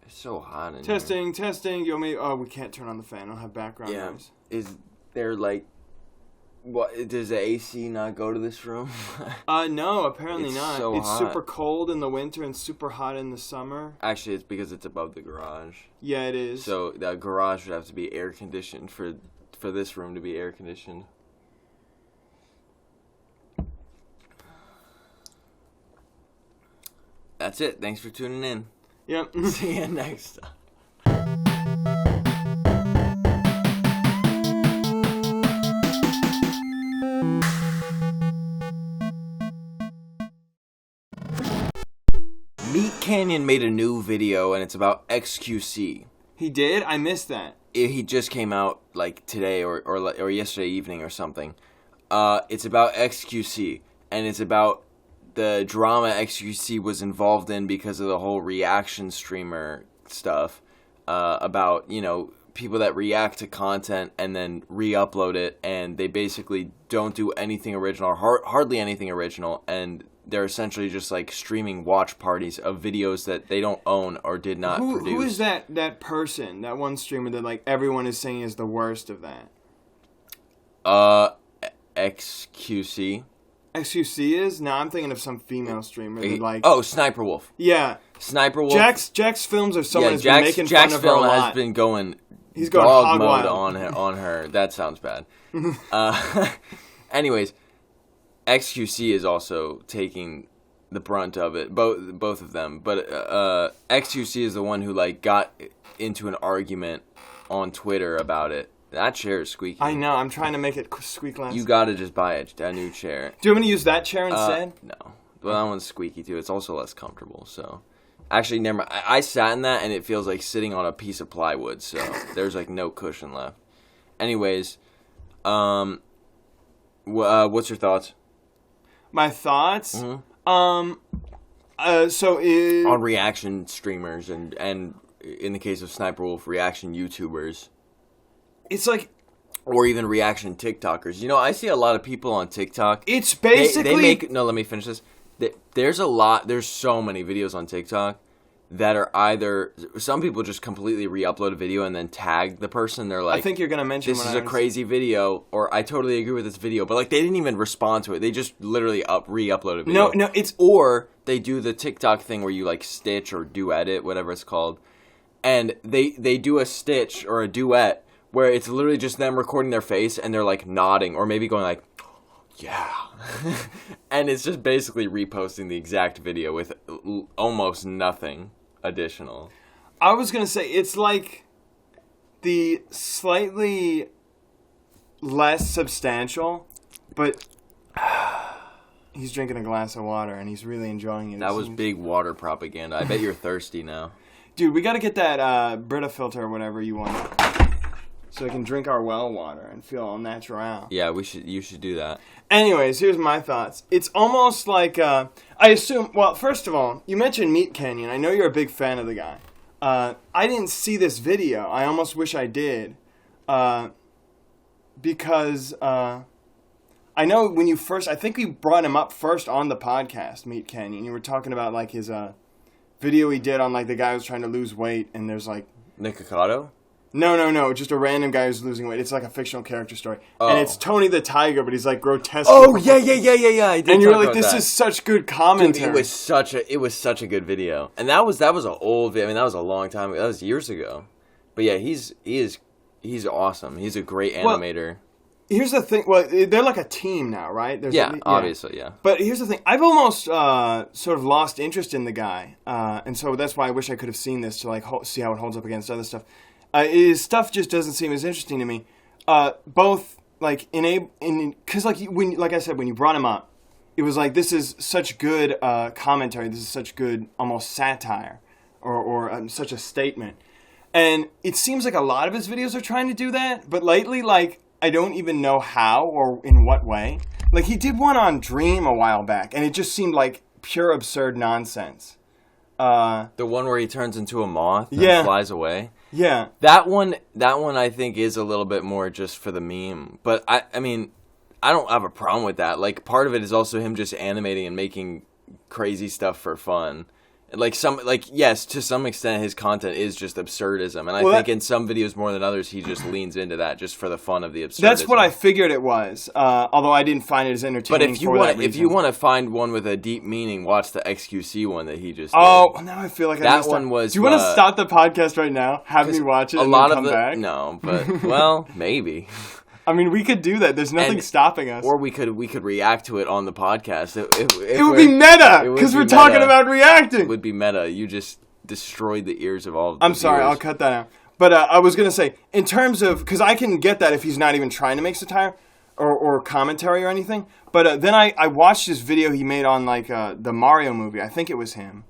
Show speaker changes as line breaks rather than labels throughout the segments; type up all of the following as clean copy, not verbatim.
It's so hot in
Testing. You may. Oh, we can't turn on the fan. I don't have background noise.
Is there like, what? Does the AC not go to this room?
No, apparently not.
So
it's
hot.
super cold in the winter and super hot in the summer.
Actually, it's because it's above the garage.
Yeah, it is.
So the garage would have to be air conditioned for this room to be air conditioned. That's it. Thanks for tuning in.
Yep.
See you next time. MeatCanyon made a new video, and it's about XQC.
He did? I missed that.
He just came out like today or yesterday evening or something. It's about XQC, and it's about the drama XQC was involved in because of the whole reaction streamer stuff. About, people that react to content and then re-upload it, and they basically don't do anything original, or hardly anything original, and they're essentially just like streaming watch parties of videos that they don't own or did not produce.
Who is that person, that one streamer that like everyone is saying is the worst of that?
XQC.
XQC is? No, I'm thinking of some female streamer that like...
Oh, Sniper Wolf.
Yeah.
Sniper Wolf.
Jack's films are someone who's been making fun of her a lot.
Jack's film has been going...
He's going
dog
hog
mode
wild
on her. That sounds bad. Anyways, XQC is also taking the brunt of it. Both of them. But XQC is the one who like got into an argument on Twitter about it. That chair is squeaky.
I know. I'm trying to make it squeak less.
You gotta just buy a new chair.
Do you want me to use that chair instead?
No. Well, that one's squeaky too. It's also less comfortable. So, actually, never mind. I sat in that and it feels like sitting on a piece of plywood. So there's like no cushion left. Anyways, what's your thoughts?
My thoughts.
Mm-hmm.
On
reaction streamers and in the case of Sniper Wolf, reaction YouTubers.
It's like...
Or even reaction TikTokers. I see a lot of people on TikTok.
It's basically...
They make... No, let me finish this. There's so many videos on TikTok that are either... Some people just completely re-upload a video and then tag the person. They're like...
I think you're going to mention...
This is a crazy video, or I totally agree with this video. But, like, they didn't even respond to it. They just literally re-upload a video.
No, it's...
Or they do the TikTok thing where you, like, stitch or do-edit, whatever it's called. And they do a stitch or a duet where it's literally just them recording their face and they're like nodding or maybe going like, yeah. And it's just basically reposting the exact video with almost nothing additional.
I was going to say, it's like the slightly less substantial, but he's drinking a glass of water and he's really enjoying it.
That was big water propaganda. I bet you're thirsty now.
Dude, we got to get that Brita filter or whatever you want. So I can drink our well water and feel all natural.
Yeah, you should do that.
Anyways, here's my thoughts. It's almost like, I assume, well, first of all, you mentioned MeatCanyon. I know you're a big fan of the guy. I didn't see this video. I almost wish I did. Because I know when you first, I think we brought him up first on the podcast, MeatCanyon. You were talking about like his video he did on like the guy who was trying to lose weight and there's like...
Nick Cicado?
No. Just a random guy who's losing weight. It's like a fictional character story. Oh. And it's Tony the Tiger, but he's like grotesque.
Oh, yeah. I did.
And you're like, this is such good commentary.
Dude, it was such a good video. And that was an old video. I mean, that was a long time ago. That was years ago. But yeah, he's awesome. He's a great animator.
Well, here's the thing. Well, they're like a team now, right?
Obviously, yeah.
But here's the thing. I've almost sort of lost interest in the guy. And so that's why I wish I could have seen this to like see how it holds up against other stuff. His stuff just doesn't seem as interesting to me. Both like because like I said, when you brought him up, it was like this is such good commentary. This is such good almost satire or such a statement. And it seems like a lot of his videos are trying to do that. But lately, like I don't even know how or in what way. Like he did one on Dream a while back, and it just seemed like pure absurd nonsense.
The one where he turns into a moth and flies away.
Yeah.
That one I think is a little bit more just for the meme. But I mean, I don't have a problem with that. Like part of it is also him just animating and making crazy stuff for fun. Yes, to some extent his content is just absurdism, and I think in some videos more than others he just leans into that just for the fun of the absurdism.
That's what I figured it was, although I didn't find it as entertaining. But
if you want to find one with a deep meaning, watch the XQC one that he just did.
Oh, now I feel like
that one was.
Do you want to stop the podcast right now? Have me watch it and then come back?
No, but well, maybe.
I mean, we could do that. There's nothing stopping us.
Or we could react to it on the podcast.
It would be meta, because we're talking about reacting.
It would be meta. You just destroyed the ears of all of the
I'm sorry,
viewers.
I'll cut that out. But I was going to say, in terms of... Because I can get that if he's not even trying to make satire or commentary or anything. But then I watched this video he made on, like, the Mario movie. I think it was him.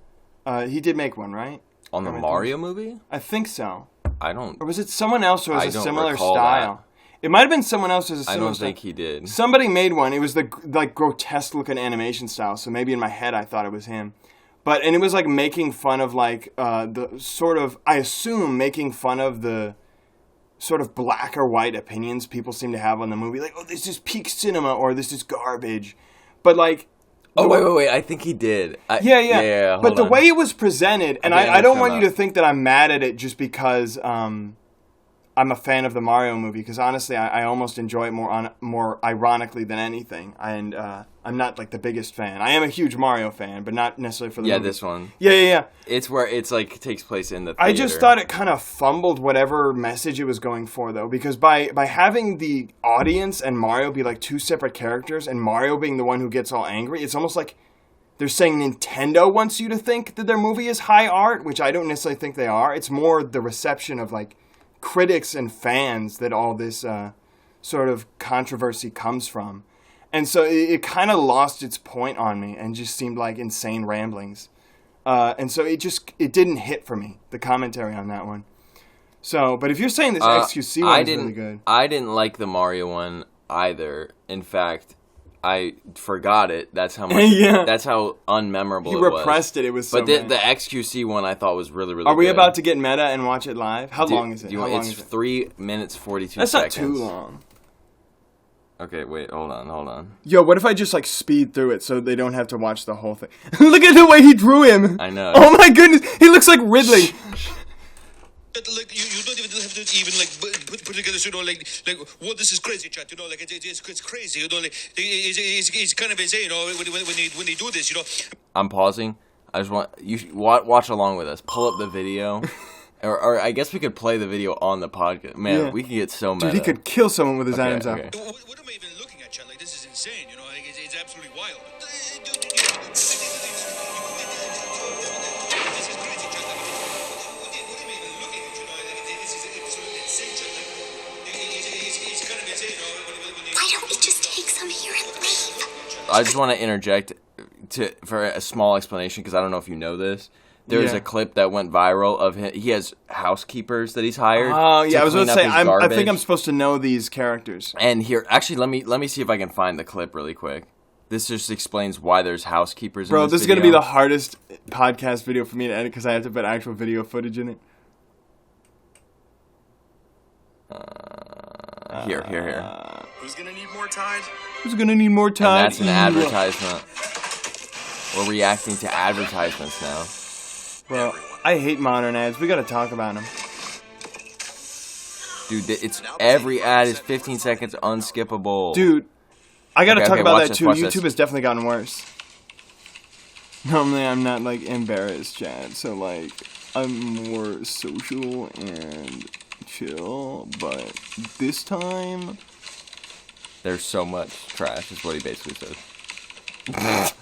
He did make one, right?
On the Mario movie?
I think so.
I don't...
Or was it someone else who has a similar style?
That.
It might have been someone else who has a similar style.
I don't think he did.
Somebody made one. It was the grotesque-looking animation style. So maybe in my head I thought it was him. And it was like making fun of the sort of, I assume, making fun of the sort of black or white opinions people seem to have on the movie. Like, oh, this is peak cinema or this is garbage. But like...
Oh, wait. I think he did.
Yeah. But the way it was presented, and I don't want you to think that I'm mad at it just because I'm a fan of the Mario movie, because honestly, I almost enjoy it more ironically than anything. And I'm not like the biggest fan. I am a huge Mario fan, but not necessarily for the movie.
This one.
Yeah.
It's where it's like takes place in the theater.
I just thought it kind of fumbled whatever message it was going for, though, because by having the audience and Mario be like two separate characters, and Mario being the one who gets all angry, it's almost like they're saying Nintendo wants you to think that their movie is high art, which I don't necessarily think they are. It's more the reception of like critics and fans that all this sort of controversy comes from. And so it kind of lost its point on me and just seemed like insane ramblings. And so it didn't hit for me, the commentary on that one. So, but if you're saying this XQC one is really good.
I didn't like the Mario one either. In fact, I forgot it. That's how much. That's how unmemorable it was.
He repressed it. It was so
But the XQC one I thought was really, really good.
Are we about to get meta and watch it live? How long is it?
It's 3 minutes, 42
That's
seconds.
That's not too long.
Okay, wait, hold on.
Yo, what if I just, like, speed through it so they don't have to watch the whole thing? Look at the way he drew him!
I know.
Oh my goodness, he looks like Ridley!
Like, you don't even have to even, like, put together, you know, like, what, this is crazy, chat, you know, like, it's crazy, you know, like, it's kind of insane, you know, when they do this, you know.
I'm pausing. I just want, you watch along with us. Pull up the video. Or I guess we could play the video on the podcast. Man, we could get so meta.
Dude, he could kill someone with his items out.
What am I even looking at, chat? Like, this is insane, you know, like, it's absolutely wild.
Why don't we just take some here and leave?
I just want to interject for a small explanation, because I don't know if you know this. There's a clip that went viral of him. He has housekeepers that he's hired.
Oh, yeah, I was going to say, I think I'm
garbage.
supposed to know these characters.
And here, actually, let me see if I can find the clip really quick. This just explains why there's housekeepers in
this is going to be the hardest podcast video for me to edit, because I have to put actual video footage in it.
Here.
Who's gonna need more Tide?
Who's going to need more time?
And that's an advertisement. We're reacting to advertisements now.
Well, I hate modern ads. We got to talk about them.
Dude, every ad is 15 seconds unskippable.
Dude, I got to talk about that too.
Watch
YouTube
this.
has definitely gotten worse. Normally, I'm not, like, embarrassed, Chad. So, like, I'm more social and chill. But this time...
There's so much trash, is what he basically says.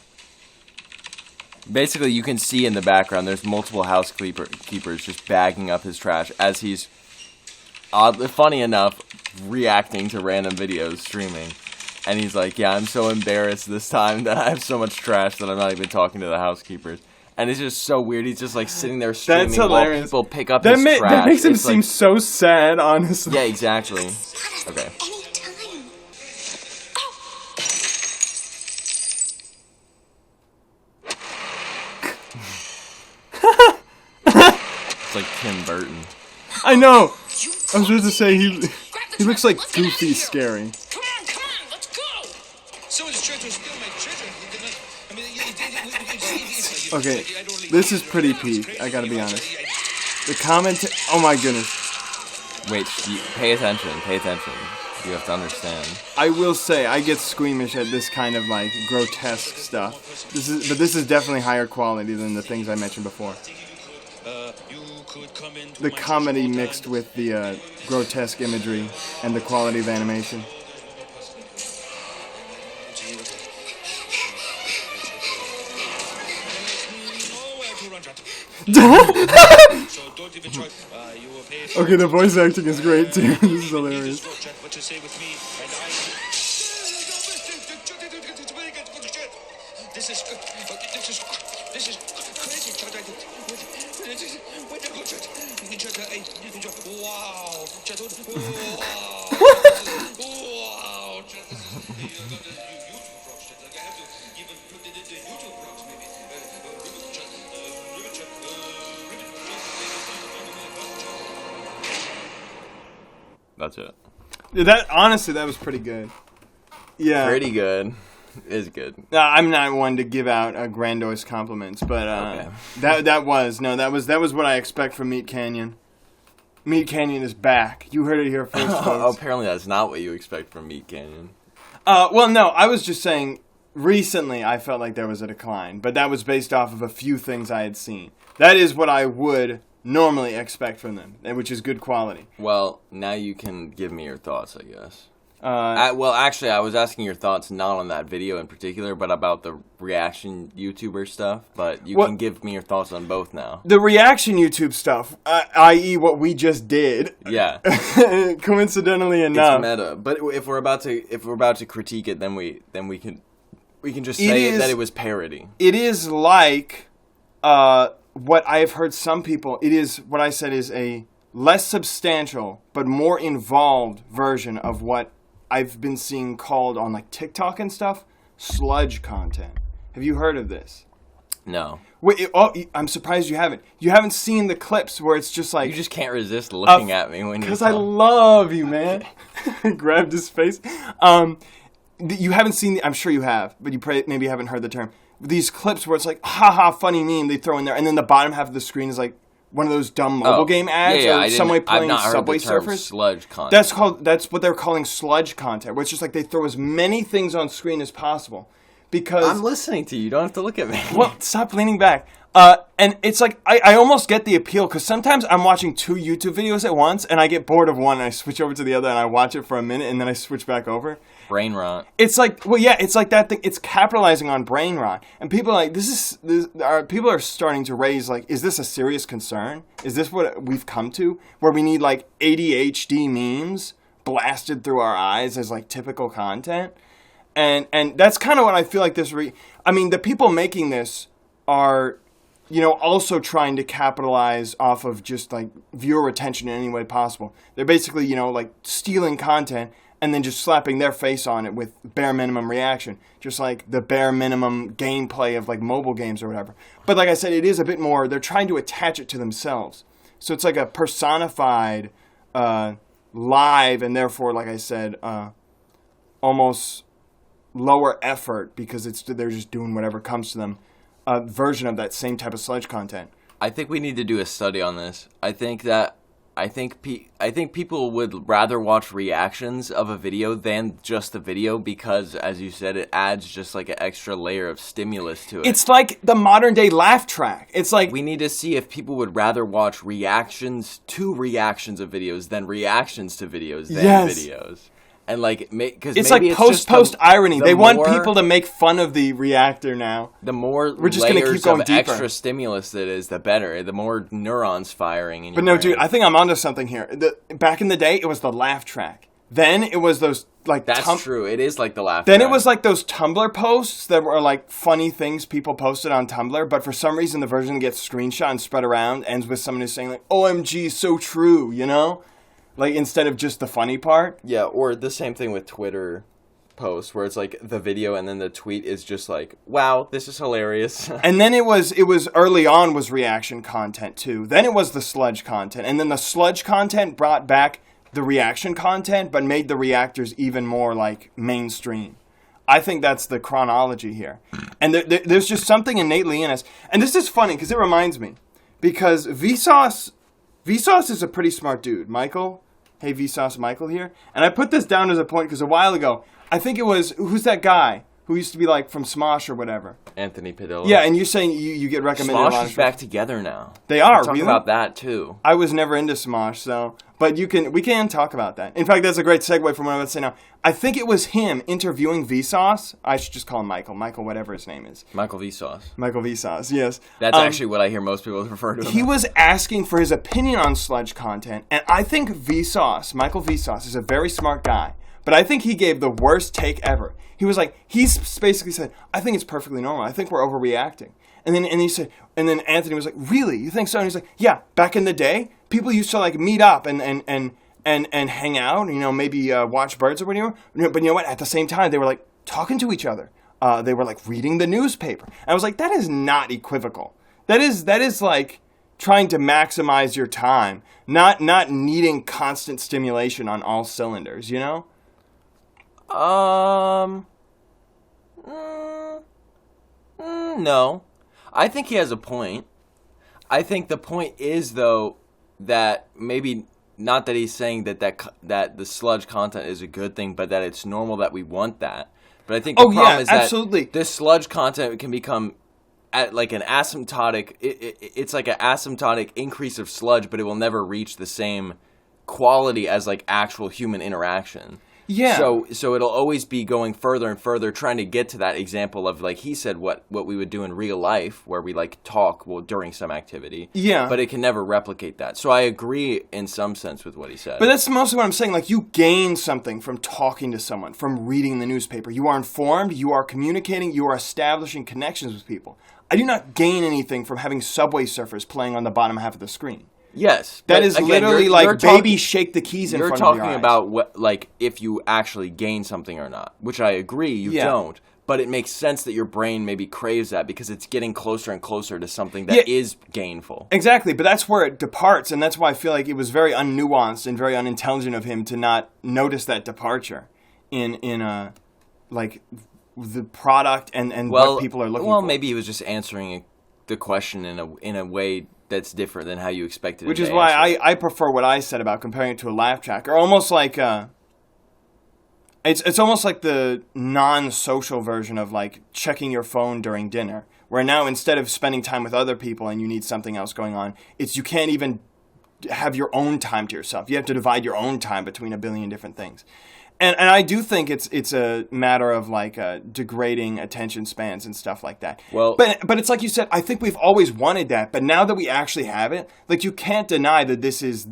Basically, you can see in the background, there's multiple housekeepers just bagging up his trash as he's, funny enough, reacting to random videos, streaming. And he's like, yeah, I'm so embarrassed this time that I have so much trash that I'm not even talking to the housekeepers. And it's just so weird. He's just like sitting there streaming while people pick up his trash.
That makes him seem so sad, honestly.
Yeah, exactly. Okay. It's like Tim Burton.
I know. I was just to say he looks like Goofy scary.
Come on, let's go! Someone's trying to steal my treasure.
Okay, This is pretty peak, I gotta be honest. The comment... Oh my goodness.
Wait, pay attention. Pay attention. You have to understand.
I will say, I get squeamish at this kind of, like, grotesque stuff. But this is definitely higher quality than the things I mentioned before. The comedy mixed with the grotesque imagery and the quality of animation. Okay, the voice acting is great too. This is hilarious.
This is
That's it.
That honestly, that was pretty good. Yeah,
Pretty good. Is good.
I'm not one to give out grandiose compliments, but
Okay.
that was what I expect from MeatCanyon. MeatCanyon is back. You heard it here first,
Oh,
folks.
apparently that's not what you expect from MeatCanyon.
Well, no, I was just saying. Recently, I felt like there was a decline, but that was based off of a few things I had seen. That is what I would normally expect from them, which is good quality.
Well, now you can give me your thoughts, I guess.
Uh,
Actually, I was asking your thoughts not on that video in particular, but about the reaction YouTuber stuff. But you can give me your thoughts on both now.
The reaction YouTube stuff, i.e., what we just did,
Yeah,
coincidentally enough,
it's meta. But if we're about to critique it, then we can just say that it was parody.
it is like what I have heard some people. It is what I said is a less substantial but more involved version of what I've been seeing called on like TikTok and stuff, sludge content. Have you heard of this?
No,
Wait, I'm surprised you haven't. You haven't seen the clips where it's just like...
you just can't resist looking at me when you're
Because I love you, man. Grabbed his face. You haven't seen... I'm sure you have, but you maybe haven't heard the term. These clips where it's like, haha, funny meme they throw in there, and then the bottom half of the screen is like one of those dumb mobile game ads or somebody playing Subway Surfers.
Sludge content.
That's what they're calling sludge content, where it's just like they throw as many things on screen as possible. Because
I'm listening to you. You don't have to look at me.
well, stop leaning back. And it's like, I almost get the appeal, because sometimes I'm watching 2 YouTube videos at once, and I get bored of one, and I switch over to the other, and I watch it for a minute, and then I switch back over.
Brain rot.
It's like, well, yeah, it's like that thing. It's capitalizing on brain rot. And people are like, people are starting to raise, like, is this a serious concern? Is this what we've come to? Where we need, like, ADHD memes blasted through our eyes as, like, typical content? And that's kind of what I feel like this... I mean, the people making this are... also trying to capitalize off of just, like, viewer retention in any way possible. They're basically, like, stealing content and then just slapping their face on it with bare minimum reaction. Just like the bare minimum gameplay of, like, mobile games or whatever. But like I said, it is a bit more... They're trying to attach it to themselves. So it's like a personified, live, and therefore, like I said, almost lower effort, because they're just doing whatever comes to them. Version of that same type of sludge content.
I think we need to do a study on this. I think people would rather watch reactions of a video than just the video, because, as you said, it adds just like an extra layer of stimulus to it.
It's like the modern day laugh track. It's like
we need to see if people would rather watch reactions to reactions of videos than reactions to videos than videos. And like, because
it's like post irony. They want people to make fun of the reactor now.
The more
we're just going to keep going
of
deeper.
Extra stimulus it is, the better. The more neurons firing in your
But no,
brain.
dude, I think I'm onto something here. Back in the day, it was the laugh track. Then it was those like
that's true. It is like the laugh.
Then
track.
it was like those Tumblr posts that were like funny things people posted on Tumblr. But for some reason, the version that gets screenshot and spread around ends with someone who's saying like, "OMG, so true," Like, instead of just the funny part?
Yeah, or the same thing with Twitter posts, where it's like the video and then the tweet is just like, wow, this is hilarious.
And then it was early on was reaction content, too. Then it was the sludge content. And then the sludge content brought back the reaction content, but made the reactors even more, like, mainstream. I think that's the chronology here. And there's just something innately in us. And this is funny because it reminds me. Because Vsauce is a pretty smart dude. Michael, hey Vsauce, Michael here. And I put this down as a point because a while ago, I think it was, who's that guy who used to be like from Smosh or whatever?
Anthony Padilla.
Yeah, and you're saying you get recommended a lot
Smosh
of
is back together now.
They are,
We'll talk
really?
about that too.
I was never into Smosh, so... But we can talk about that. In fact, that's a great segue from what I was saying now. I think it was him interviewing Vsauce. I should just call him Michael. Michael, whatever his name is.
Michael Vsauce.
Michael Vsauce, yes.
That's actually what I hear most people refer to him.
He was asking for his opinion on Sludge content, and I think Michael Vsauce, is a very smart guy. But I think he gave the worst take ever. He was like, he's basically said, I think it's perfectly normal. I think we're overreacting. And then Anthony was like, really? You think so? And he's like, yeah, back in the day, people used to like meet up and hang out, maybe watch birds or whatever. But you know what? At the same time, they were like talking to each other. They were like reading the newspaper. And I was like, that is not equivocal. That is like trying to maximize your time, not needing constant stimulation on all cylinders, you know?
No. I think he has a point. I think the point is, though, that maybe not that he's saying that the sludge content is a good thing, but that it's normal that we want that. But I think the problem is
absolutely.
that this sludge content can become at like an asymptotic. It's like an asymptotic increase of sludge, but it will never reach the same quality as like actual human interaction.
Yeah.
So it'll always be going further and further, trying to get to that example of, like he said, what we would do in real life, where we like talk during some activity.
Yeah.
But it can never replicate that. So I agree in some sense with what he said.
But that's mostly what I'm saying. Like, you gain something from talking to someone, from reading the newspaper. You are informed, you are communicating, you are establishing connections with people. I do not gain anything from having Subway Surfers playing on the bottom half of the screen.
Yes.
That is
again,
literally like baby shake the keys in front of your eyes.
You're talking about what, like, if you actually gain something or not, which I agree you don't. But it makes sense that your brain maybe craves that because it's getting closer and closer to something that is gainful.
Exactly, but that's where it departs, and that's why I feel like it was very unnuanced and very unintelligent of him to not notice that departure in like the product and what people are looking for.
Well, maybe he was just answering the question in a way that's different than how you expected it.
Which is why I prefer what I said about comparing it to a laugh track, or almost like it's almost like the non-social version of like checking your phone during dinner, where now instead of spending time with other people and you need something else going on, it's you can't even have your own time to yourself. You have to divide your own time between a billion different things. And I do think it's a matter of like degrading attention spans and stuff like that.
Well,
but it's like you said. I think we've always wanted that, but now that we actually have it, like you can't deny that this is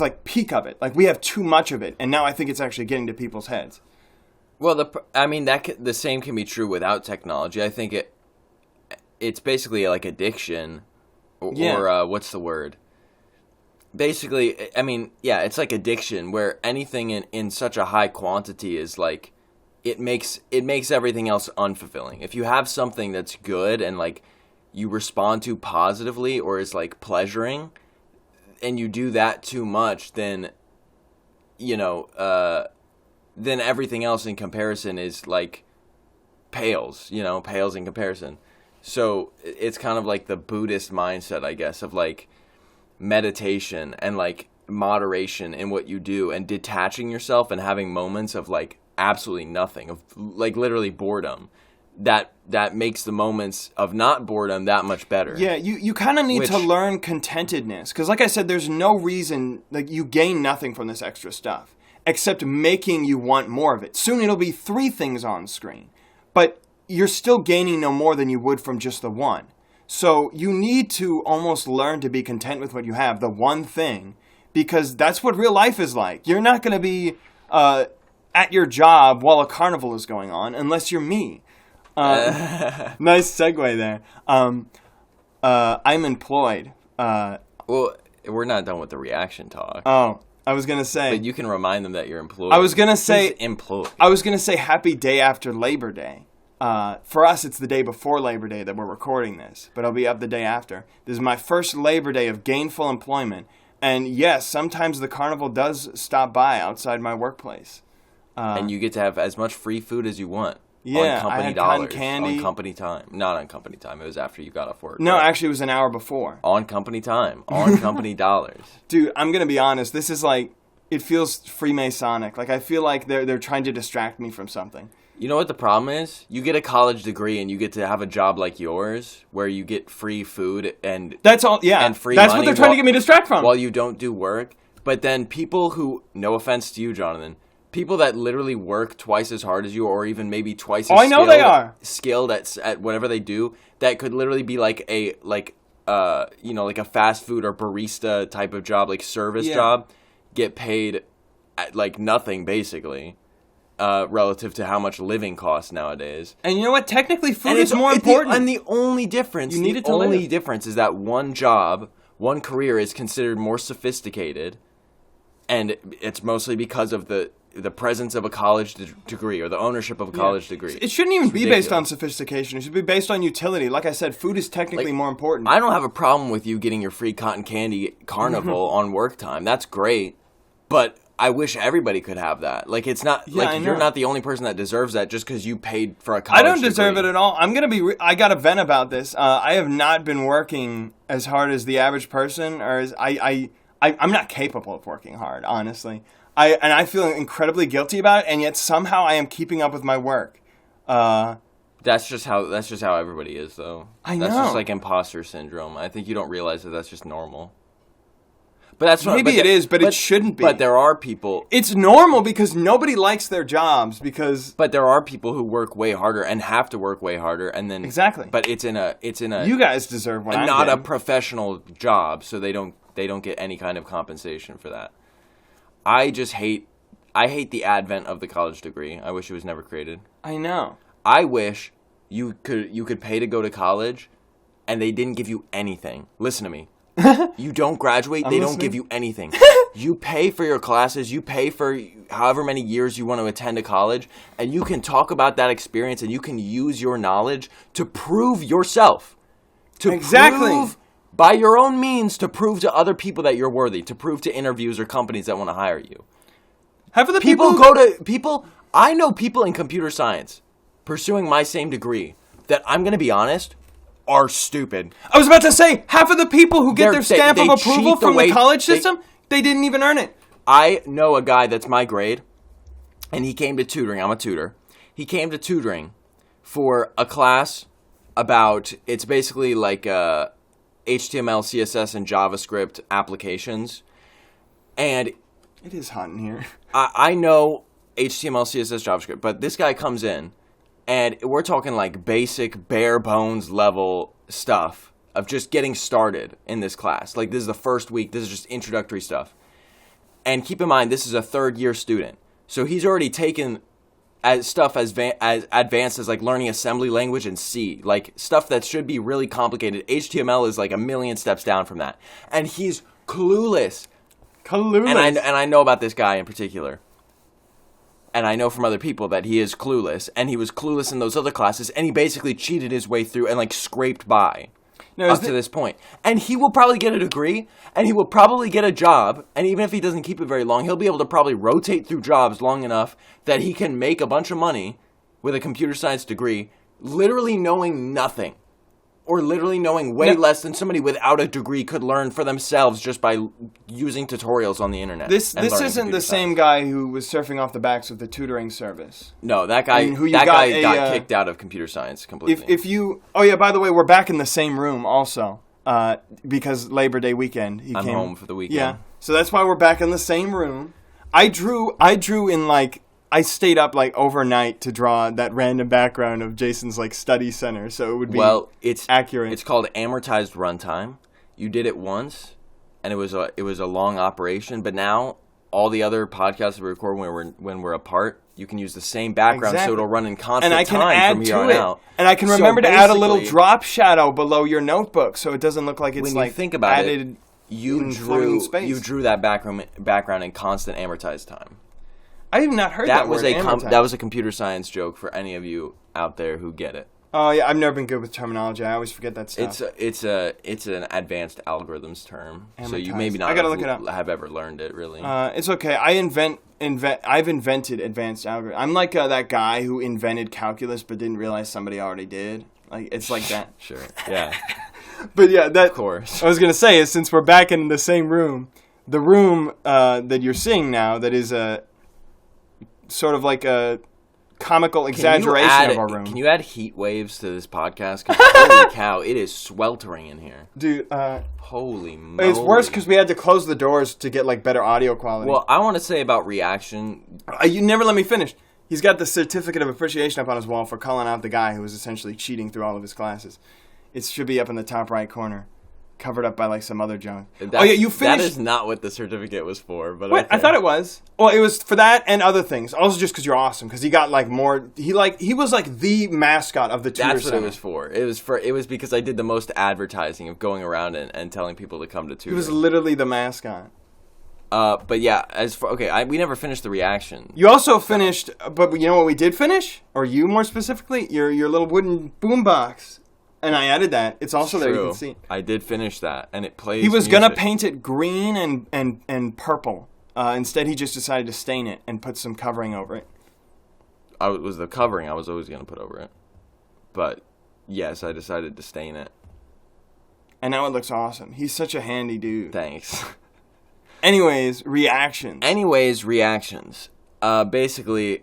like peak of it. Like we have too much of it, and now I think it's actually getting to people's heads.
Well, the same can be true without technology. I think it's basically like addiction, or what's the word? Basically, I mean, yeah, it's like addiction, where anything in such a high quantity is like, it makes everything else unfulfilling. If you have something that's good and like you respond to positively or is like pleasuring, and you do that too much, then then everything else in comparison is like pales in comparison. So it's kind of like the Buddhist mindset, I guess, of like meditation and like moderation in what you do and detaching yourself and having moments of like absolutely nothing, of like literally boredom, that makes the moments of not boredom that much better.
Yeah, you kind of need to learn contentedness, because like I said, there's no reason, like you gain nothing from this extra stuff except making you want more of it. Soon it'll be 3 things on screen, but you're still gaining no more than you would from just the one. So you need to almost learn to be content with what you have, the one thing, because that's what real life is like. You're not going to be at your job while a carnival is going on unless you're me. Nice segue there. I'm employed.
Well, we're not done with the reaction talk.
Oh, I was going to say.
But you can remind them that you're employed.
I was going to say.
Employed.
I was going to say happy day after Labor Day. For us, it's the day before Labor Day that we're recording this, but I'll be up the day after. This is my first Labor Day of gainful employment, and yes, sometimes the carnival does stop by outside my workplace.
and you get to have as much free food as you want.
Yeah,
on company
I had cotton
dollars,
candy.
on company time. Not on company time. It was after you got off work.
No,
right?
actually, it was an hour before.
On company time. On company dollars.
Dude, I'm gonna be honest. This is like, it feels Freemasonic. Like I feel like they're trying to distract me from something.
You know what the problem is? You get a college degree and you get to have a job like yours, where you get free food and
That's all. Yeah,
and free
that's
money
what they're trying to get me distracted from.
while you don't do work. But then people who, no offense to you, Jonathan, people that literally work twice as hard as you, or even maybe twice as
I know they are
skilled at whatever they do, that could literally be like a like a fast food or barista type of job, like service job, get paid at like nothing basically, relative to how much living costs nowadays.
And you know what? Technically, food is more important.
And the only difference, difference is that one job, one career is considered more sophisticated, and it's mostly because of the presence of a college degree or the ownership of a college degree.
It shouldn't even be based on sophistication. It should be based on utility. Like I said, food is technically more important.
I don't have a problem with you getting your free cotton candy carnival on work time. That's great. But I wish everybody could have that. Like, it's not you're not the only person that deserves that just because you paid for a college degree.
I don't deserve it at all. I'm gonna be. I gotta vent about this. I have not been working as hard as the average person, or as I'm not capable of working hard, honestly. I feel incredibly guilty about it, and yet somehow I am keeping up with my work.
That's just how everybody is, though.
I know.
That's just like imposter syndrome. I think you don't realize that that's just normal. But that's
maybe it is, but it shouldn't be.
But there are people.
It's normal because nobody likes their jobs because.
But there are people who work way harder and have to work way harder, and then
exactly.
But it's in a.
You guys deserve what I'm
not
getting.
a professional job, so they don't get any kind of compensation for that. I hate the advent of the college degree. I wish it was never created.
I know.
I wish you could pay to go to college, and they didn't give you anything. Listen to me. You don't graduate, they don't give you anything. You pay for your classes, you pay for however many years you want to attend a college, and you can talk about that experience, and you can use your knowledge to prove yourself. Prove by your own means, to prove to other people that you're worthy, to prove to interviews or companies that want to hire you.
Half of the
I know people in computer science pursuing my same degree that, I'm going to be honest, are stupid.
I was about to say, half of the people who get their stamp of approval from the college system, they didn't even earn it.
I know a guy that's my grade, and he came to tutoring. I'm a tutor. He came to tutoring for a class about, it's basically like HTML, CSS, and JavaScript applications. And
it is hot in here.
I know HTML, CSS, JavaScript, but this guy comes in, and we're talking like basic, bare bones level stuff of just getting started in this class. Like, this is the first week. This is just introductory stuff. And keep in mind, this is a third-year student. So he's already taken stuff as advanced as, like, learning assembly language and C. Like, stuff that should be really complicated. HTML is, like, a million steps down from that. And he's clueless. And I know about this guy in particular. And I know from other people that he is clueless, and he was clueless in those other classes, and he basically cheated his way through and, like, scraped by up to this point. And he will probably get a degree, and he will probably get a job, and even if he doesn't keep it very long, he'll be able to probably rotate through jobs long enough that he can make a bunch of money with a computer science degree, literally knowing nothing. Or literally knowing way less than somebody without a degree could learn for themselves just by using tutorials on the internet.
This isn't the same guy who was surfing off the backs of the tutoring service.
No, that guy got kicked out of computer science completely.
Oh yeah, by the way, we're back in the same room also because Labor Day weekend.
I'm home for the weekend.
Yeah, so that's why we're back in the same room. I drew in like. I stayed up like overnight to draw that random background of Jason's like study center, so it would be accurate.
It's called amortized runtime. You did it once, and it was a long operation. But now all the other podcasts we record when we're apart, you can use the same background, so it'll run in constant time from here on out.
And I can remember to add a little drop shadow below your notebook, so it doesn't look like it's like
think about
added.
You drew that background in constant amortized time.
I have not heard that word.
That was a computer science joke for any of you out there who get it.
Oh yeah, I've never been good with terminology. I always forget that stuff.
It's an advanced algorithms term. So you maybe not
I gotta look it up.
have ever learned it really.
It's okay. I've invented advanced algorithms. I'm like that guy who invented calculus but didn't realize somebody already did. Like it's like that.
Sure. Yeah.
But yeah, that.
Of course.
I was gonna say is since we're back in the same room, the room that you're seeing now that is a sort of like a comical exaggeration of our room.
Can you add heat waves to this podcast? 'Cause holy cow, it is sweltering in here.
Dude,
holy moly.
it's worse because we had to close the doors to get like better audio quality.
Well, I want to say about reaction.
You never let me finish. He's got the certificate of appreciation up on his wall for calling out the guy who was essentially cheating through all of his classes. It should be up in the top right corner, covered up by like some other junk. Oh yeah, you finished.
That is not what the certificate was for. But
Wait,
okay.
I thought it was. Well, it was for that and other things. Also, just because you're awesome. Because he got like more. He was like the mascot of the tutor
That's what
center.
it was for. It was because I did the most advertising of going around and telling people to come to tutor.
He was literally the mascot.
But yeah, we never finished the reaction.
You also finished, but you know what we did finish, or you more specifically, your little wooden boombox, and I added that. It's also there. You can see.
I did finish that, and it plays.
He was
music.
gonna paint it green and purple. Instead, he just decided to stain it and put some covering over it.
It was the covering I was always gonna put over it, but yes, I decided to stain it.
And now it looks awesome. He's such a handy dude.
Thanks.
Anyways, reactions.
Basically,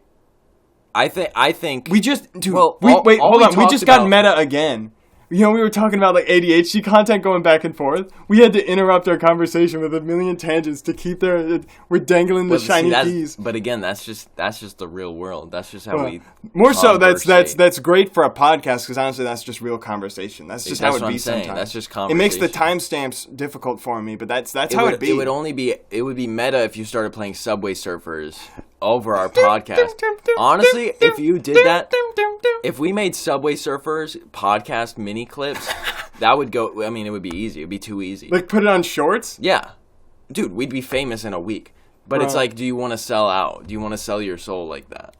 I think
We just, dude.
Well,
wait,
all
hold
we
on. We
talked
just got
about-
meta again. You know, we were talking about like ADHD content going back and forth. We had to interrupt our conversation with a million tangents to keep we're dangling the shiny keys.
But again, that's just the real world. That's just how we.
More so,
conversate.
that's great for a podcast because honestly, that's just real conversation. That's just how
That's
it
what
be
I'm saying.
sometimes.
That's just
It makes the
conversation.
timestamps difficult for me, but that's how it'd be.
It would be meta if you started playing Subway Surfers over our podcast. Honestly, if you did that, if we made Subway Surfers podcast mini clips, that would go. I mean, it would be easy. It would be too easy.
Like put it on shorts.
Yeah, dude, we'd be famous in a week. But it's like, do you want to sell out? Do you want to sell your soul like that?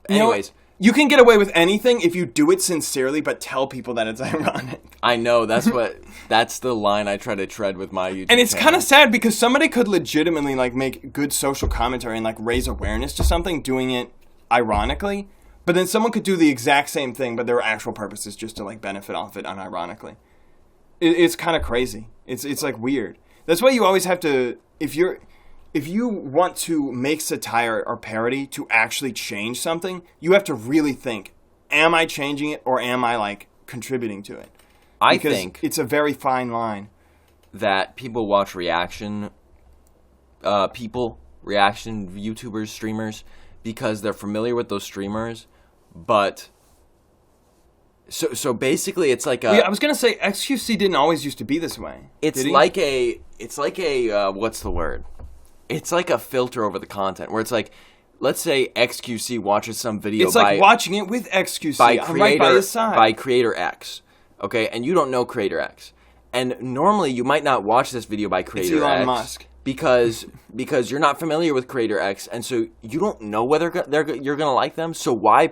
Anyways.
You can get away with anything if you do it sincerely, but tell people that it's ironic.
I know, that's the line I try to tread with my YouTube
And it's
channel.
kind of sad because somebody could legitimately like make good social commentary and like raise awareness to something doing it ironically, but then someone could do the exact same thing, but their actual purpose is just to like benefit off it unironically. It's kind of crazy. It's like weird. That's why you always have to, if you want to make satire or parody to actually change something, you have to really think, am I changing it or am I like contributing to it?
I
Because
think
it's a very fine line.
that people watch reaction YouTubers, streamers, because they're familiar with those streamers, but so basically it's like a
I was gonna say XQC didn't always used to be this way.
it's like a what's the word? It's like a filter over the content where it's like, let's say XQC watches some video
It's like watching it with XQC. I'm right by his side.
by creator X, okay, and you don't know creator X, and normally you might not watch this video by creator
Elon
X
Musk.
because you're not familiar with creator X, and so you don't know whether you're gonna like them. So why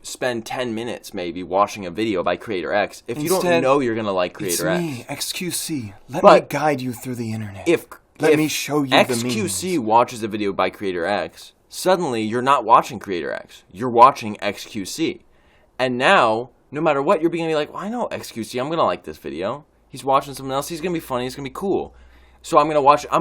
spend 10 minutes maybe watching a video by creator X if you don't know you're gonna like creator X?
It's me, XQC. Let
But
me guide you through the internet.
Let
me show you the
XQC watches a video by creator X, suddenly you're not watching creator X. You're watching XQC. And now, no matter what, you're going to be like, well, I know XQC. I'm going to like this video. He's watching someone else. He's going to be funny. He's going to be cool. So I'm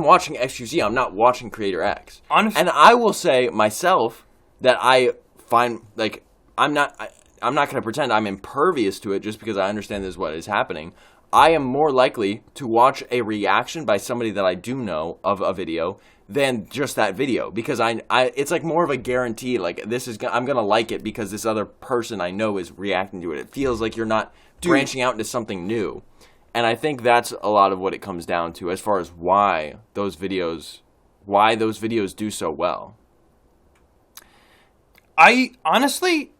watching XQC. I'm not watching creator X.
Honestly,
And I will say myself that I find, like, I'm not going to pretend I'm impervious to it just because I understand this is what is happening. I am more likely to watch a reaction by somebody that I do know of a video than just that video, because I it's like more of a guarantee, like I'm gonna like it because this other person I know is reacting to it. It feels like you're not branching out into something new, and I think that's a lot of what it comes down to as far as why those videos do so well.
I honestly,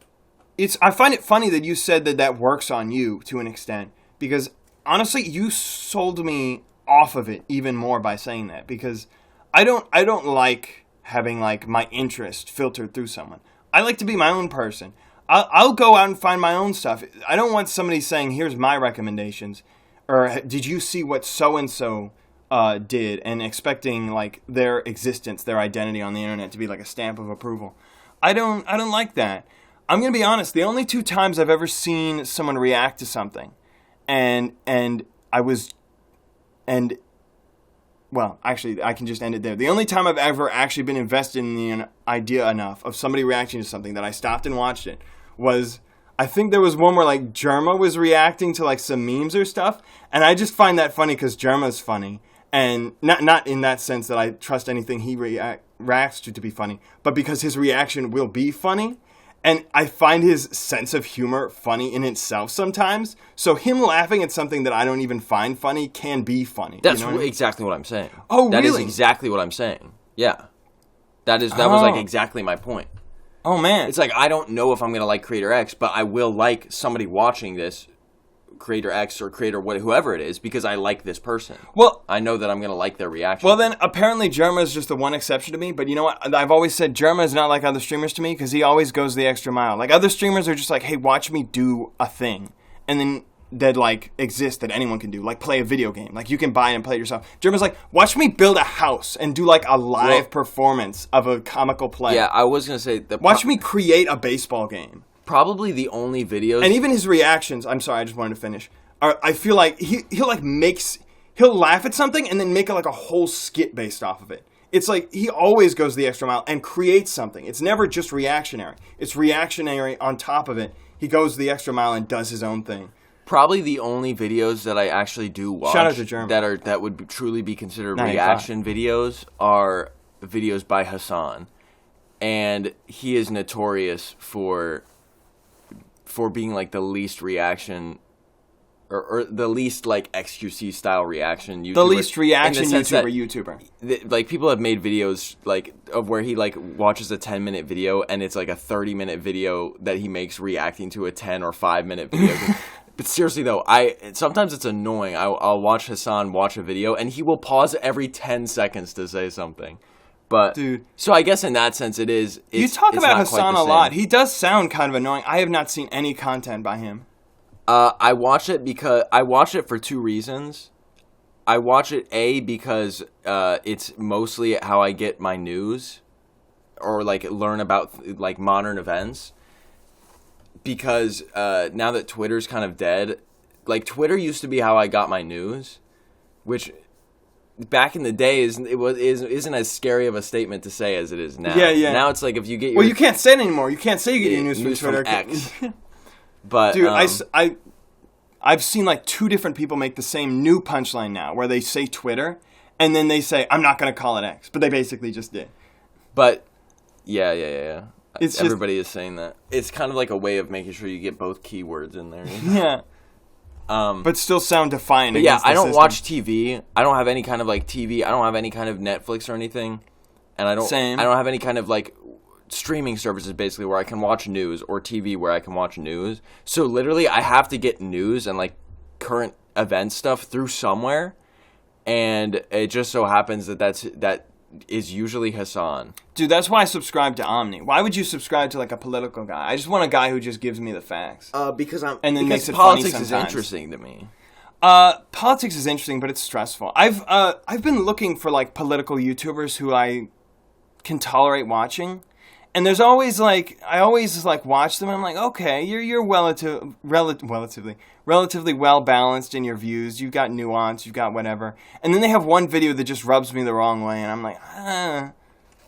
I find it funny that you said that works on you to an extent, because honestly, you sold me off of it even more by saying that, because I don't like having like my interest filtered through someone. I like to be my own person. I'll go out and find my own stuff. I don't want somebody saying, here's my recommendations. Or did you see what so-and-so did, and expecting like their existence, their identity on the internet to be like a stamp of approval. I don't like that. I'm going to be honest. The only 2 times I've ever seen someone react to something, well, actually, I can just end it there. The only time I've ever actually been invested in the idea enough of somebody reacting to something that I stopped and watched it was, I think there was one where like Germa was reacting to like some memes or stuff, and I just find that funny because Germa's funny, and not in that sense that I trust anything he reacts to be funny, but because his reaction will be funny. And I find his sense of humor funny in itself sometimes. So him laughing at something that I don't even find funny can be funny.
That's exactly what I'm saying.
Oh,
that
really?
That is exactly what I'm saying. Yeah. That was like exactly my point.
Oh, man.
It's like, I don't know if I'm going to like Creator X, but I will like somebody watching this, Creator X or Creator whoever it is, because I like this person.
Well,
I know that I'm going to like their reaction.
Well, then, apparently Germa is just the one exception to me, but you know what? I've always said Germa is not like other streamers to me, because he always goes the extra mile. Like, other streamers are just like, hey, watch me do a thing, and then that, like, exist that anyone can do, like play a video game. Like, you can buy it and play it yourself. Germa's like, watch me build a house and do, like, a live performance of a comical play.
Yeah, I was going to say...
Watch me create a baseball game.
Probably the only videos...
And even his reactions, I'm sorry, I just wanted to finish, I feel like he'll laugh at something and then make like a whole skit based off of it. It's like he always goes the extra mile and creates something. It's never just reactionary. It's reactionary on top of it. He goes the extra mile and does his own thing.
Probably the only videos that I actually do watch
Shout out to German.
that would truly be considered reaction videos are videos by Hassan. And he is notorious for being like the least reaction or the least like XQC style reaction YouTuber.
The least reaction YouTuber.
Like people have made videos like of where he like watches a 10-minute video and it's like a 30-minute video that he makes reacting to a 10 or 5-minute video. But seriously though, sometimes it's annoying. I'll watch Hassan watch a video and he will pause every 10 seconds to say something. But dude, so I guess in that sense it is.
You talk about Hassan a lot. He does sound kind of annoying. I have not seen any content by him.
I watch it for 2 reasons. I watch it because it's mostly how I get my news, or like learn about like modern events. Because now that Twitter's kind of dead, like Twitter used to be how I got my news, which back in the day isn't as scary of a statement to say as it is now.
Yeah.
Now it's like if you get your...
Well, you can't say it anymore. You can't say you get your news from Twitter.
From X. But
dude, I've seen like 2 different people make the same new punchline now, where they say Twitter and then they say I'm not going to call it X, but they basically just did.
But yeah. Everybody is saying that. It's kind of like a way of making sure you get both keywords in there.
Yeah. But still sound defiant.
But yeah, I don't watch TV. I don't have any kind of like TV. I don't have any kind of Netflix or anything. And I don't have any kind of like streaming services basically where I can watch news, or TV where I can watch news. So literally I have to get news and like current event stuff through somewhere. And it just so happens that is usually Hassan.
Dude, that's why I subscribe to Omni. Why would you subscribe to like a political guy? I just want a guy who just gives me the facts.
Because
makes it
politics
funny
is interesting to me.
Politics is interesting, but it's stressful. I've been looking for like political YouTubers who I can tolerate watching. And there's always like, I always like watch them and I'm like, okay, you're relatively well balanced in your views. You've got nuance, you've got whatever. And then they have one video that just rubs me the wrong way and I'm like,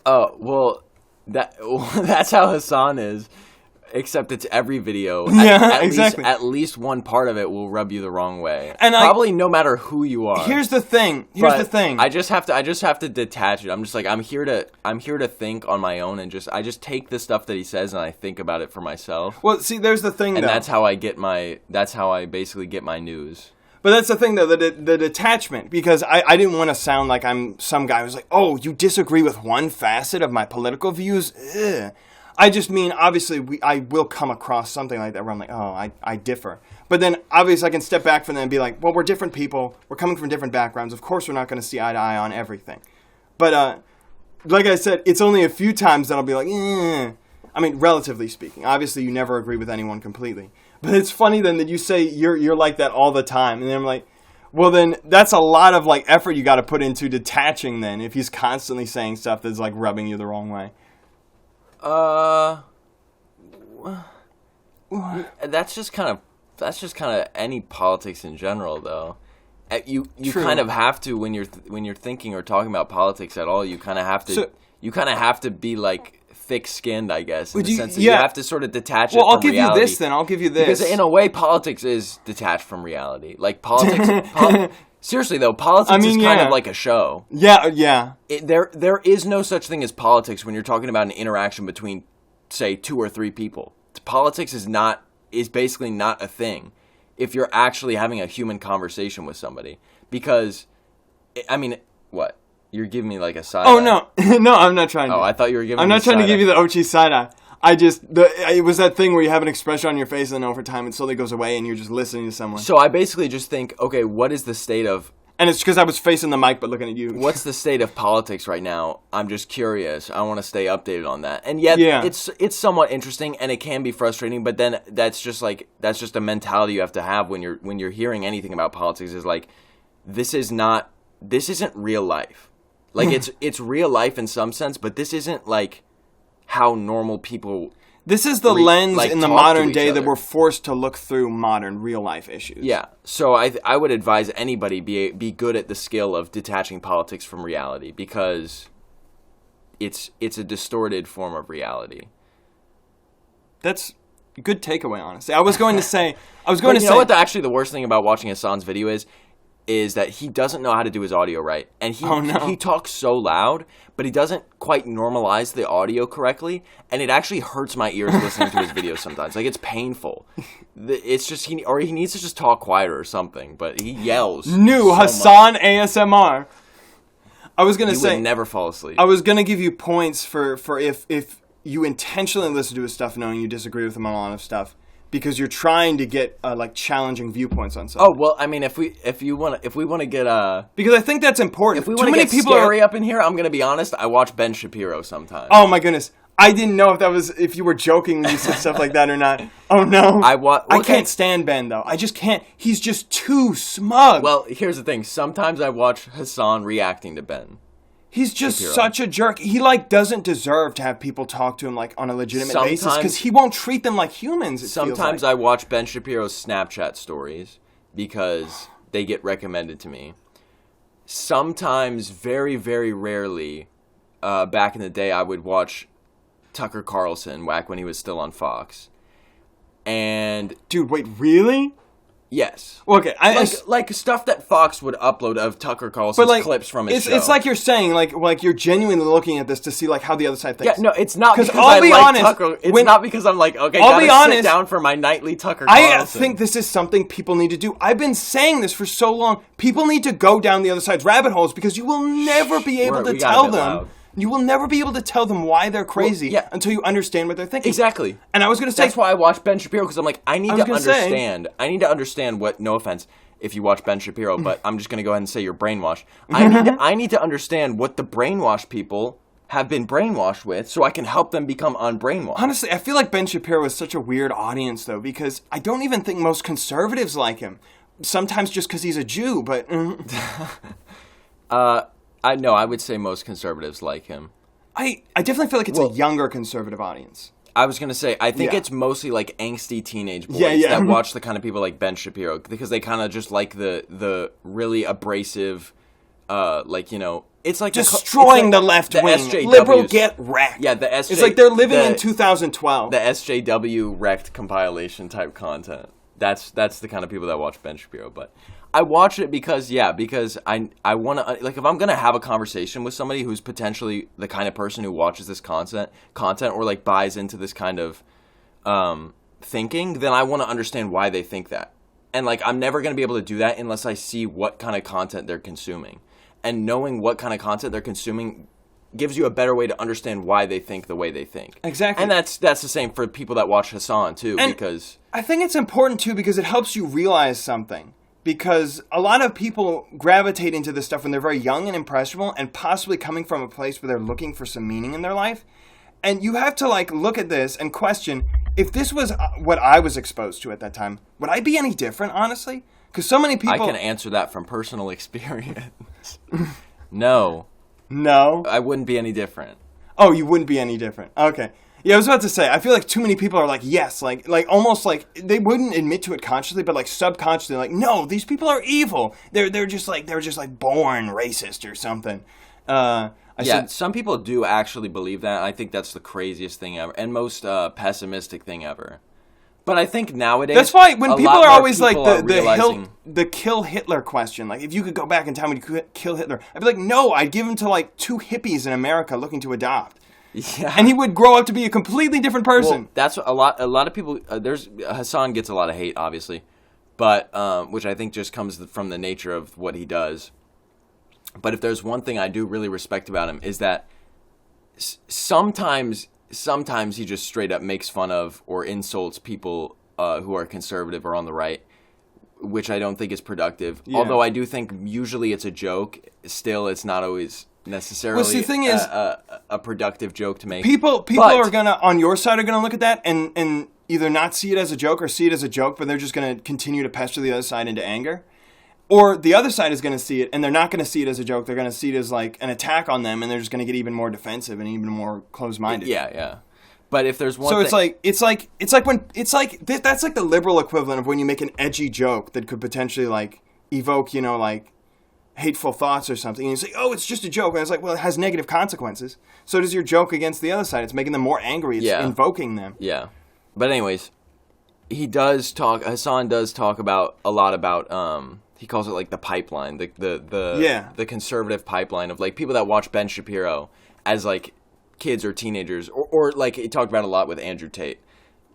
Oh, well, that's how Hassan is. Except it's every video.
Exactly.
At least one part of it will rub you the wrong way.
And
probably no matter who you are.
Here's the thing.
I just have to detach it. I'm just like I'm here to think on my own and I just take the stuff that he says and I think about it for myself.
Well, see, there's the thing,
and
though.
that's how I basically get my news.
But that's the thing, though, the detachment, because I didn't want to sound like I'm some guy who's like, oh, you disagree with one facet of my political views? Ugh. I just mean, obviously, I will come across something like that where I'm like, oh, I differ. But then, obviously, I can step back from that and be like, well, we're different people. We're coming from different backgrounds. Of course, we're not going to see eye to eye on everything. But, like I said, it's only a few times that I'll be like, I mean, relatively speaking. Obviously, you never agree with anyone completely. But it's funny then that you say you're like that all the time. And then I'm like, well, then that's a lot of like effort you got to put into detaching then if he's constantly saying stuff that's like rubbing you the wrong way.
That's just kind of any politics in general, though. You
True.
kind of have to when you're thinking or talking about politics at all. You kind of have to be like thick-skinned, I guess, in the sense that you have to sort of detach it from reality.
Well, I'll give you this then. I'll give you this.
Because in a way, politics is detached from reality. Like politics. Seriously though, politics is kind of like a show.
Yeah.
There is no such thing as politics when you're talking about an interaction between, say, 2 or 3 people. Politics is basically not a thing if you're actually having a human conversation with somebody. Because, I mean, what? You're giving me like a side eye.
Oh, no. No, I'm not trying to.
Oh, I thought you were giving me
I'm not trying to give you the Ochi side eye. It was that thing where you have an expression on your face and then over time it slowly goes away and you're just listening to someone.
So I basically just think, okay, what is the state of...
And it's because I was facing the mic but looking at you.
What's the state of politics right now? I'm just curious. I want to stay updated on that. And yet, it's somewhat interesting and it can be frustrating, but then that's just a mentality you have to have when you're hearing anything about politics is like, this isn't real life. Like, it's real life in some sense, but this isn't, like, how normal people...
This is the lens in the modern day that we're forced to look through modern, real-life issues.
Yeah. So I would advise anybody be good at the skill of detaching politics from reality, because it's a distorted form of reality.
That's a good takeaway, honestly. I was going to say...
You know what actually the worst thing about watching Hassan's video is that he doesn't know how to do his audio right. And he talks so loud, but he doesn't quite normalize the audio correctly, and it actually hurts my ears listening to his videos sometimes. Like, it's painful. It's just he needs to just talk quieter or something, but he yells.
New Hassan ASMR. I was going to say...
would never fall asleep.
I was going to give you points for if you intentionally listen to his stuff knowing you disagree with him on a lot of stuff. Because you're trying to get like challenging viewpoints on something.
Oh well, I mean, if we want to get
because I think that's important.
If we want to get scary up in here, I'm gonna be honest. I watch Ben Shapiro sometimes.
Oh my goodness, I didn't know if you were joking when you said stuff like that or not. Oh no, I can't stand Ben though. I just can't. He's just too smug.
Well, here's the thing. Sometimes I watch Hassan reacting to Ben.
He's just such a jerk. He like doesn't deserve to have people talk to him like on a legitimate basis because he won't treat them like humans.
Sometimes I watch Ben Shapiro's Snapchat stories because they get recommended to me. Sometimes, very, very rarely, back in the day, I would watch Tucker Carlson back when he was still on Fox. And
dude, wait, really?
Yes.
Well, okay,
like stuff that Fox would upload of Tucker Carlson's clips from his show.
It's like you're saying, like you're genuinely looking at this to see like how the other side thinks.
Yeah, no, it's not because I like Tucker. It's not because I'm like, okay, gotta sit down for my nightly Tucker Carlson.
I think this is something people need to do. I've been saying this for so long. People need to go down the other side's rabbit holes because you will never be able to tell them. You will never be able to tell them why they're crazy until you understand what they're thinking.
Exactly.
And I was going to say...
That's why I watch Ben Shapiro, because I'm like, I need to understand. I need to understand what... No offense if you watch Ben Shapiro, but I'm just going to go ahead and say you're brainwashed. I need to understand what the brainwashed people have been brainwashed with so I can help them become unbrainwashed.
Honestly, I feel like Ben Shapiro is such a weird audience, though, because I don't even think most conservatives like him. Sometimes just because he's a Jew, but...
I would say most conservatives like him.
I definitely feel like it's a younger conservative audience.
I was going to say, I think it's mostly like angsty teenage boys that watch the kind of people like Ben Shapiro because they kind of just like the really abrasive, it's like
destroying the left wing.
SJWs.
Liberal get wrecked.
Yeah, the SJ.
It's like they're living in 2012.
The SJW wrecked compilation type content. That's the kind of people that watch Ben Shapiro, but I watch it because I want to, like, if I'm going to have a conversation with somebody who's potentially the kind of person who watches this content or, like, buys into this kind of thinking, then I want to understand why they think that. And, like, I'm never going to be able to do that unless I see what kind of content they're consuming. And knowing what kind of content they're consuming gives you a better way to understand why they think the way they think.
Exactly.
And that's the same for people that watch Hassan, too, because...
I think it's important, too, because it helps you realize something. Because a lot of people gravitate into this stuff when they're very young and impressionable and possibly coming from a place where they're looking for some meaning in their life. And you have to like look at this and question, if this was what I was exposed to at that time, would I be any different, honestly? Because so many people...
I can answer that from personal experience. No.
No?
I wouldn't be any different.
Oh, you wouldn't be any different. Okay. Yeah, I was about to say, I feel like too many people are like, yes, like almost like, they wouldn't admit to it consciously, but like subconsciously, like, no, these people are evil. They're just like born racist or something.
Some people do actually believe that. I think that's the craziest thing ever, and most pessimistic thing ever. But I think nowadays,
that's why when people are always like
realizing...
the kill Hitler question, like if you could go back and tell me to kill Hitler, I'd be like, no, I'd give him to like 2 hippies in America looking to adopt.
Yeah.
And he would grow up to be a completely different person.
Well, that's a lot of people. Hassan gets a lot of hate, obviously, but which I think just comes from the nature of what he does. But if there's one thing I do really respect about him is that sometimes he just straight up makes fun of or insults people who are conservative or on the right, which I don't think is productive. Yeah. Although I do think usually it's a joke. Still, it's not always necessarily
the thing is,
a productive joke to make.
People are gonna, on your side, are gonna look at that and either not see it as a joke or see it as a joke, but they're just gonna continue to pester the other side into anger. Or the other side is going to see it, and they're not going to see it as a joke. They're going to see it as like an attack on them, and they're just going to get even more defensive and even more closed-minded.
Yeah. But if there's one,
so it's like that's like the liberal equivalent of when you make an edgy joke that could potentially like evoke, like hateful thoughts or something. And you say, oh, it's just a joke, and it's like, well, it has negative consequences. So does your joke against the other side. It's making them more angry. It's invoking them.
Yeah. But anyways, Hassan does talk a lot about. He calls it like the pipeline, the conservative pipeline of like people that watch Ben Shapiro as like kids or teenagers, or like he talked about a lot with Andrew Tate.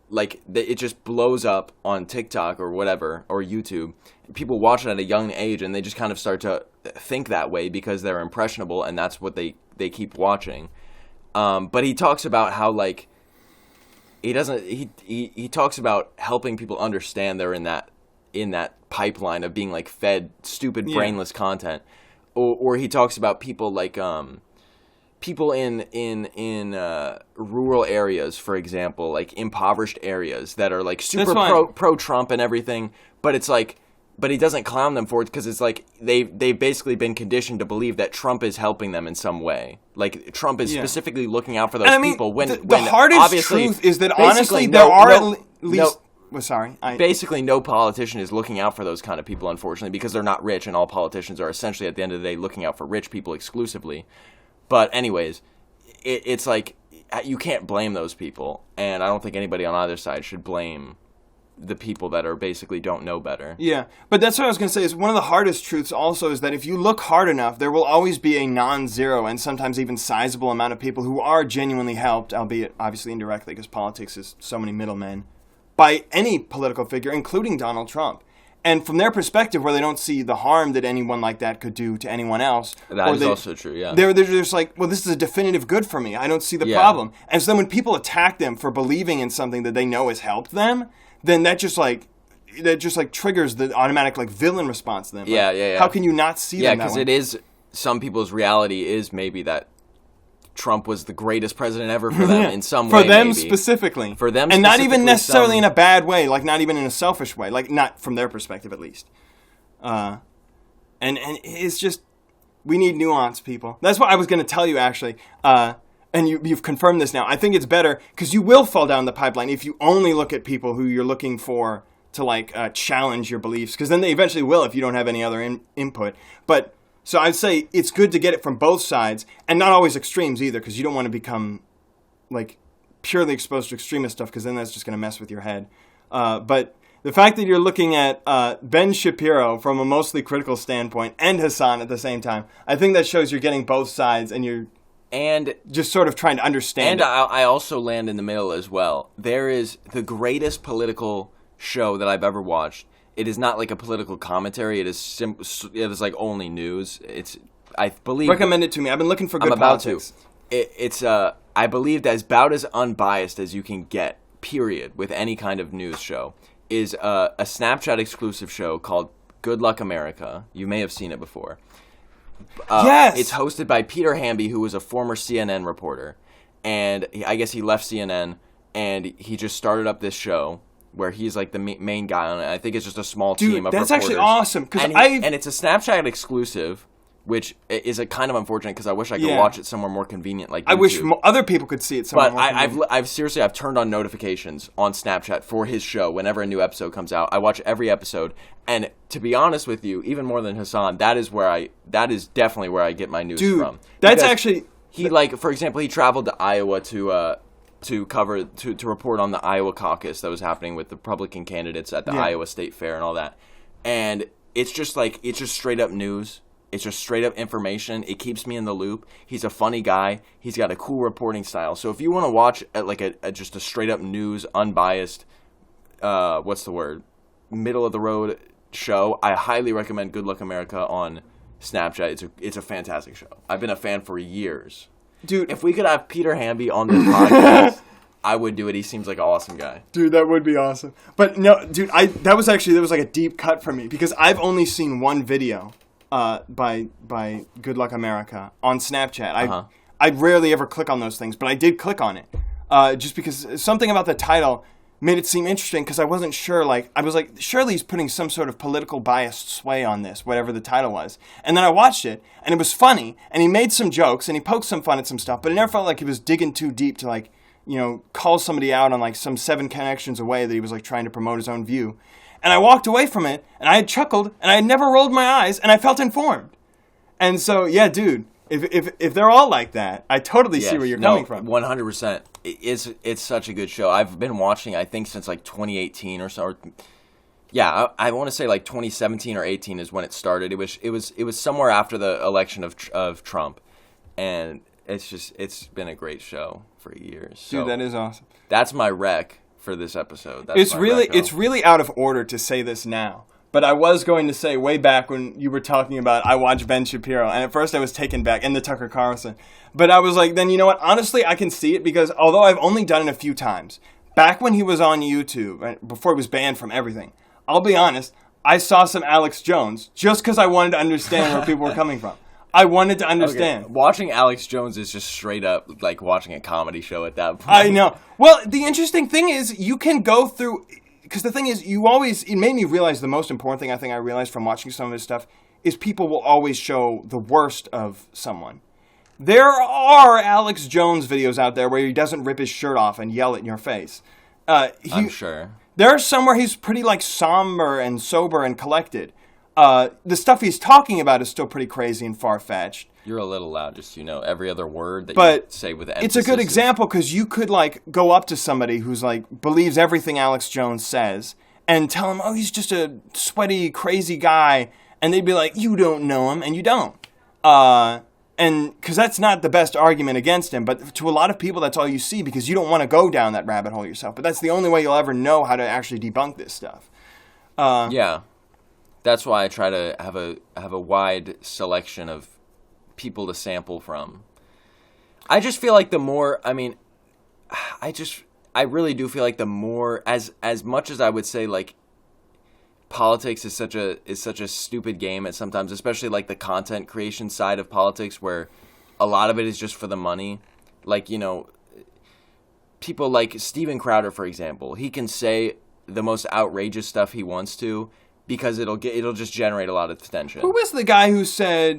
Like it just blows up on TikTok or whatever, or YouTube. People watch it at a young age and they just kind of start to think that way because they're impressionable and that's what they keep watching. But he talks about how like he talks about helping people understand they're in that pipeline of being like fed stupid brainless content, or he talks about people like people in rural areas, for example, like impoverished areas that are like super pro Trump and everything, but it's like, but he doesn't clown them for it because it's like they've basically been conditioned to believe that Trump is helping them in some way. Like Trump is specifically looking out for those people. When
the hardest truth is that honestly there are at least. Well, sorry.
Basically, no politician is looking out for those kind of people, unfortunately, because they're not rich, and all politicians are essentially, at the end of the day, looking out for rich people exclusively. But anyways, it's like you can't blame those people, and I don't think anybody on either side should blame the people that are basically don't know better.
Yeah, but that's what I was going to say, is one of the hardest truths also is that if you look hard enough, there will always be a non-zero and sometimes even sizable amount of people who are genuinely helped, albeit obviously indirectly, because politics is so many middlemen, by any political figure, including Donald Trump. And from their perspective, where they don't see the harm that anyone like that could do to anyone else.
That is also true, yeah.
They're just like, well, this is a definitive good for me. I don't see the problem. And so then when people attack them for believing in something that they know has helped them, then that just triggers the automatic like villain response to them.
Yeah.
How can you not see them that way?
Yeah, because it is, some people's reality is maybe that Trump was the greatest president ever for them in some way.
For them
maybe.
specifically.
For them
and not even necessarily in a bad way, like not even in a selfish way, like not from their perspective at least. And it's just, we need nuance, people. That's what I was going to tell you actually. And you've confirmed this now. I think it's better because you will fall down the pipeline if you only look at people who you're looking for to like challenge your beliefs, because then they eventually will if you don't have any other input. But so I'd say it's good to get it from both sides, and not always extremes either, because you don't want to become like purely exposed to extremist stuff, because then that's just going to mess with your head. But the fact that you're looking at Ben Shapiro from a mostly critical standpoint and Hassan at the same time, I think that shows you're getting both sides and you're just sort of trying to understand.
And I also land in the middle as well. There is the greatest political show that I've ever watched. It is not like a political commentary. It is it is like only news. I believe.
Recommend it to me. I've been looking for good politics.
It's I believe that's about as unbiased as you can get. Period. With any kind of news show is a Snapchat exclusive show called Good Luck America. You may have seen it before.
Yes.
It's hosted by Peter Hamby, who was a former CNN reporter. and I guess he left CNN, and he just started up this show where he's like the main guy on it. I think it's just a small team of
that's
reporters.
actually awesome.
And it's a Snapchat exclusive, which is a kind of unfortunate because I wish I could watch it somewhere more convenient like YouTube.
I wish other people could see it somewhere more
convenient. But I've seriously turned on notifications on Snapchat for his show whenever a new episode comes out. I watch every episode, and to be honest with you, even more than Hassan, that is definitely where I get my news from.
That's actually
he for example, he traveled to Iowa to report on the Iowa caucus that was happening with the Republican candidates at the Iowa State Fair and all that. And it's just straight up news. It's just straight up information. It keeps me in the loop. He's a funny guy. He's got a cool reporting style. So if you want to watch just a straight up news, unbiased, middle of the road show, I highly recommend Good Luck America on Snapchat. It's a fantastic show. I've been a fan for years.
Dude,
if we could have Peter Hamby on this podcast, I would do it. He seems like an awesome guy.
Dude, that would be awesome. But no, dude, that was like a deep cut for me because I've only seen one video by Good Luck America on Snapchat. I rarely ever click on those things, but I did click on it just because something about the title made it seem interesting because I wasn't sure. I was like, surely he's putting some sort of political biased sway on this, whatever the title was. And then I watched it, and it was funny, and he made some jokes, and he poked some fun at some stuff, but it never felt like he was digging too deep to call somebody out on some 7 connections away that he was trying to promote his own view. And I walked away from it, and I had chuckled, and I had never rolled my eyes, and I felt informed. And so, yeah, dude, if they're all like that, I totally see where you're coming from.
100%. It's such a good show. I've been watching, I think, since 2018 or so. I want to say 2017 or 18 is when it started. It was somewhere after the election of Trump, and it's been a great show for years. So
dude, that is awesome.
That's my rec for this episode.
It's really out of order to say this now. But I was going to say way back when you were talking about I watched Ben Shapiro, and at first I was taken back, and the Tucker Carlson. But I was like, then you know what? Honestly, I can see it because although I've only done it a few times, back when he was on YouTube, before he was banned from everything, I'll be honest, I saw some Alex Jones just because I wanted to understand where people were coming from. I wanted to understand.
Okay. Watching Alex Jones is just straight up like watching a comedy show at that point.
I know. Well, the interesting thing is you can go through... Because the thing is, it made me realize the most important thing I think I realized from watching some of his stuff is people will always show the worst of someone. There are Alex Jones videos out there where he doesn't rip his shirt off and yell it in your face.
I'm sure.
There are some where he's pretty somber and sober and collected. The stuff he's talking about is still pretty crazy and far-fetched.
You're a little loud, just every other word that you say with emphasis.
It's a good example because you could go up to somebody who's believes everything Alex Jones says and tell him, oh, he's just a sweaty, crazy guy, and they'd be like, you don't know him, and you don't. And because that's not the best argument against him, but to a lot of people, that's all you see because you don't want to go down that rabbit hole yourself. But that's the only way you'll ever know how to actually debunk this stuff.
Yeah, that's why I try to have a wide selection of people to sample from. I just feel like the more, I really do feel like the more, as much as I would say politics is such a stupid game at sometimes, especially the content creation side of politics where a lot of it is just for the money. People like Steven Crowder, for example, he can say the most outrageous stuff he wants to because it'll just generate a lot of attention.
Who was the guy who said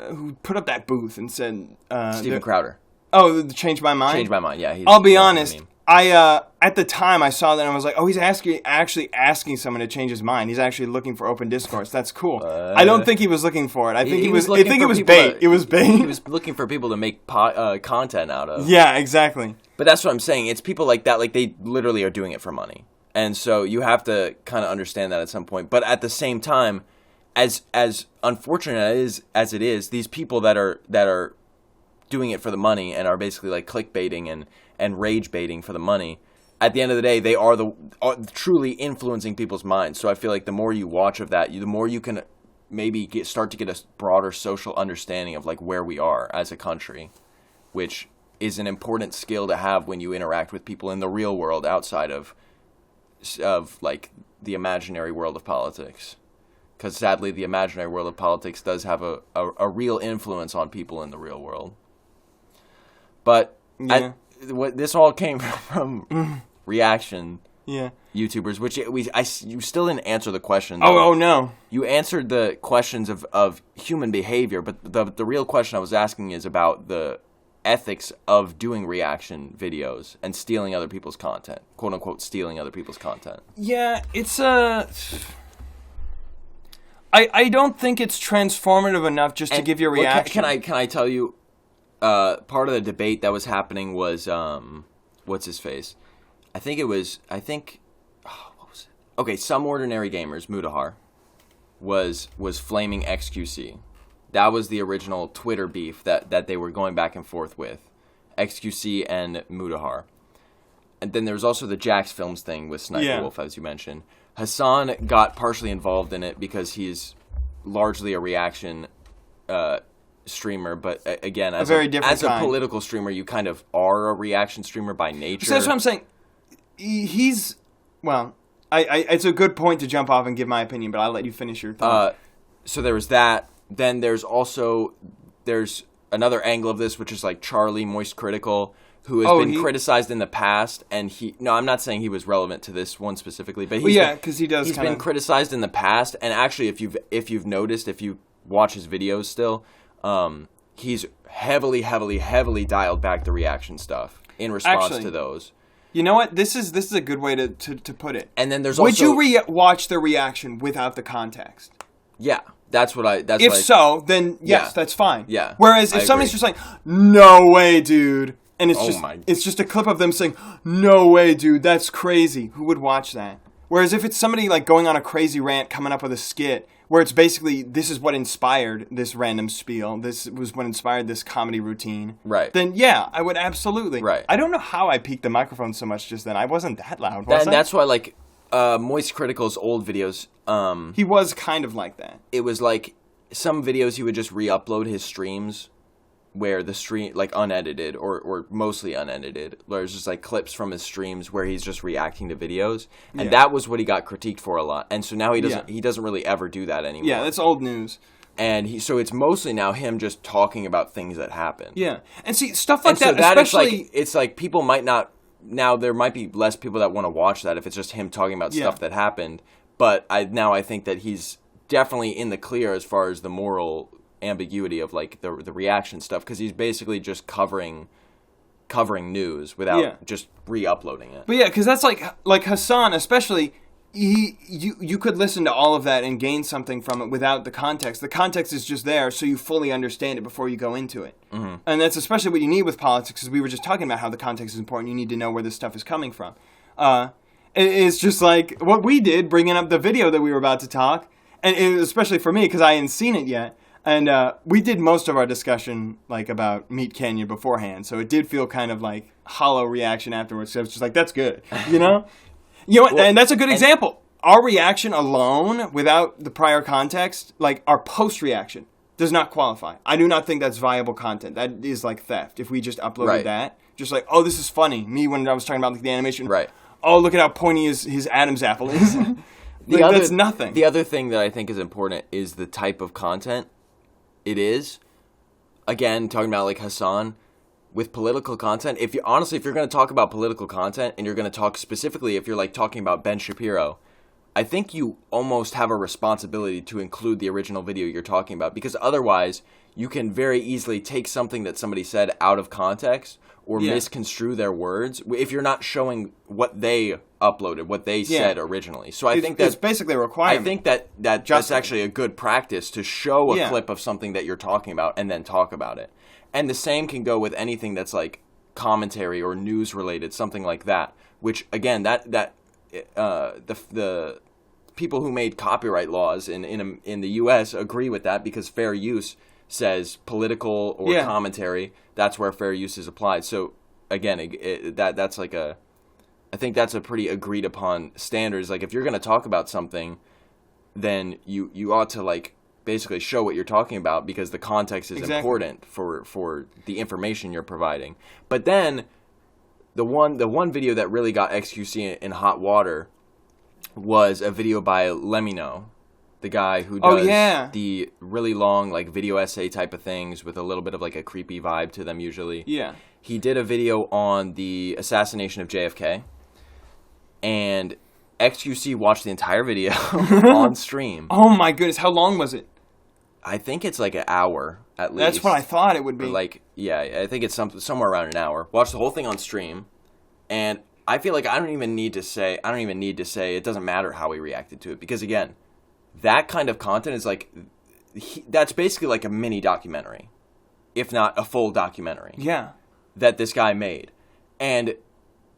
who put up that booth and said
Steven Crowder?
Oh, Change My Mind.
Change My Mind. Yeah.
I'll be honest. I at the time I saw that and I was like, oh, he's actually asking someone to change his mind. He's actually looking for open discourse. That's cool. I don't think he was looking for it. I think it was bait. It was bait.
He was looking for people to make content out of.
Yeah, exactly.
But that's what I'm saying. It's people like that. They literally are doing it for money. And so you have to kind of understand that at some point. But at the same time, as unfortunate as it is, these people that are doing it for the money and are basically clickbaiting and rage baiting for the money, at the end of the day, they are truly influencing people's minds. So I feel like the more you watch of that, the more you can maybe start to get a broader social understanding of where we are as a country, which is an important skill to have when you interact with people in the real world outside of the imaginary world of politics. Because sadly, the imaginary world of politics does have a real influence on people in the real world. But
Yeah.
What this all came from reaction
Yeah.
YouTubers, which you still didn't answer the question.
Oh no.
You answered the questions of human behavior, but the real question I was asking is about the ethics of doing reaction videos and stealing other people's content, quote unquote, stealing other people's content.
Yeah, it's I don't think it's transformative enough just to give you a reaction.
Can I tell you? Part of the debate that was happening was what's his face? I think what was it? Okay, Some Ordinary Gamers, Mudahar, was flaming XQC. That was the original Twitter beef that they were going back and forth with, XQC and Mudahar. And then there was also the Jax Films thing with Sniper Wolf, as you mentioned. Hassan got partially involved in it because he's largely a reaction streamer, but again, as a political streamer, you kind of are a reaction streamer by nature.
So that's what I'm saying. He's it's a good point to jump off and give my opinion, but I'll let you finish your thought.
So there was that. Then there's another angle of this, which is like Charlie Moist Critical, who has been criticized in the past, and I'm not saying he was relevant to this one specifically, but
because he's
been criticized in the past, and actually, if you've noticed, if you watch his videos still, he's heavily dialed back the reaction stuff in response to those.
You know what? This is a good way to put it.
And then there's
would you watch the reaction without the context?
Yeah. That's what I...
If so, then yes, that's fine.
Yeah.
Whereas if somebody's just like, no way, dude, and it's just a clip of them saying, no way, dude, that's crazy, who would watch that? Whereas if it's somebody like going on a crazy rant, coming up with a skit, where it's basically, this is what inspired this random spiel, this was what inspired this comedy routine,
right?
Then yeah, I would absolutely.
Right.
I don't know how I peaked the microphone so much just then. I wasn't that loud, was I?
That's why, like, Moist Critical's old videos...
he was kind of like that.
It was like some videos he would just re-upload his streams where the stream, like unedited or mostly unedited, where it's just like clips from his streams where he's just reacting to videos. And that was what he got critiqued for a lot. And so now he doesn't really ever do that anymore.
Yeah, that's old news.
And so it's mostly now him just talking about things that happen.
Yeah. And see, stuff like that,
so
especially...
it's like people might not... Now, there might be less people that want to watch that if it's just him talking about stuff that happened. But I think that he's definitely in the clear as far as the moral ambiguity of like the reaction stuff, because he's basically just covering news without just re-uploading it.
But yeah, because that's like Hassan, especially, you could listen to all of that and gain something from it without the context. The context is just there so you fully understand it before you go into it. Mm-hmm. And that's especially what you need with politics, because we were just talking about how the context is important. You need to know where this stuff is coming from. It's just like what we did, bringing up the video that we were about to talk, and especially for me, because I hadn't seen it yet. And we did most of our discussion like about MeatCanyon beforehand, so it did feel kind of like hollow reaction afterwards. So it's just like, that's good, you know? You know what? And that's a good example. Our reaction alone, without the prior context, like our post-reaction, does not qualify. I do not think that's viable content. That is like theft. If we just uploaded that, just like, oh, this is funny. Me, when I was talking about like the animation,
right?
Oh, look at how pointy his Adam's apple is. That's nothing.
The other thing that I think is important is the type of content it is. Again, talking about like Hassan, with political content, if you're going to talk about political content and you're going to talk specifically, if you're like talking about Ben Shapiro, I think you almost have a responsibility to include the original video you're talking about, because otherwise you can very easily take something that somebody said out of context or misconstrue their words if you're not showing what they uploaded, what they said originally. So I think that's
basically a requirement.
I think that's actually a good practice to show a clip of something that you're talking about and then talk about it. And the same can go with anything that's like commentary or news related, something like that. Which again, the people who made copyright laws in the U.S. agree with that, because fair use says political or commentary. That's where fair use is applied. So again, that's like I think that's a pretty agreed upon standards. Like if you're going to talk about something, then you ought to like basically show what you're talking about, because the context is important for the information you're providing. But then the one video that really got XQC in hot water was a video by Lemino, the guy who does
yeah.
the really long like video essay type of things with a little bit of like a creepy vibe to them usually.
Yeah.
He did a video on the assassination of JFK, and XQC watched the entire video on stream.
Oh my goodness, how long was it?
I think it's like an hour at least.
That's what I thought it would be.
Or like, yeah, I think it's somewhere around an hour. Watched the whole thing on stream, and I feel like I don't even need to say it doesn't matter how we reacted to it, because again, that kind of content is like, that's basically like a mini documentary, if not a full documentary.
Yeah.
That this guy made. And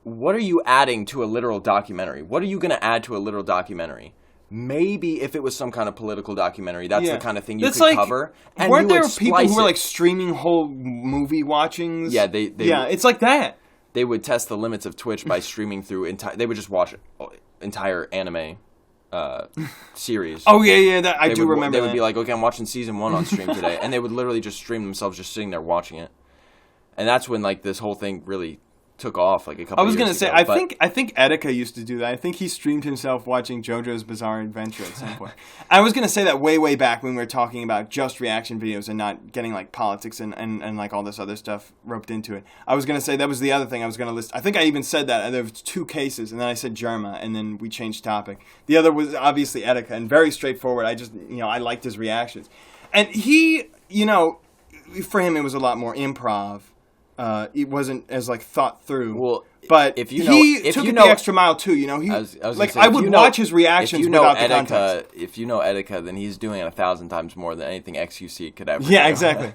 what are you adding to a literal documentary? What are you going to add to a literal documentary? Maybe if it was some kind of political documentary, that's the kind of thing you could cover. And
weren't there
would
people who were
it.
like streaming whole movie watchings?
Yeah,
it's like that.
They would test the limits of Twitch by streaming through they would just watch entire anime series.
Oh yeah, I do remember.
They would be like, okay, I'm watching season 1 on stream today, and they would literally just stream themselves just sitting there watching it. And that's when like this whole thing really took off like a couple years ago.
I was going to say, I think Etika used to do that. I think he streamed himself watching JoJo's Bizarre Adventure at some point. I was going to say that way back when we were talking about just reaction videos and not getting like politics and like all this other stuff roped into it. I was going to say that was the other thing I was going to list. I think I even said that. There was 2 cases, and then I said Germa, and then we changed topic. The other was obviously Etika, and very straightforward. I just, I liked his reactions. And he, for him it was a lot more improv. It wasn't as like thought through. Well, but he took it the extra mile too. I would watch his reactions without the context.
If you know Etika, then he's doing it 1,000 times more than anything XQC could ever.
Yeah,
do.
Exactly.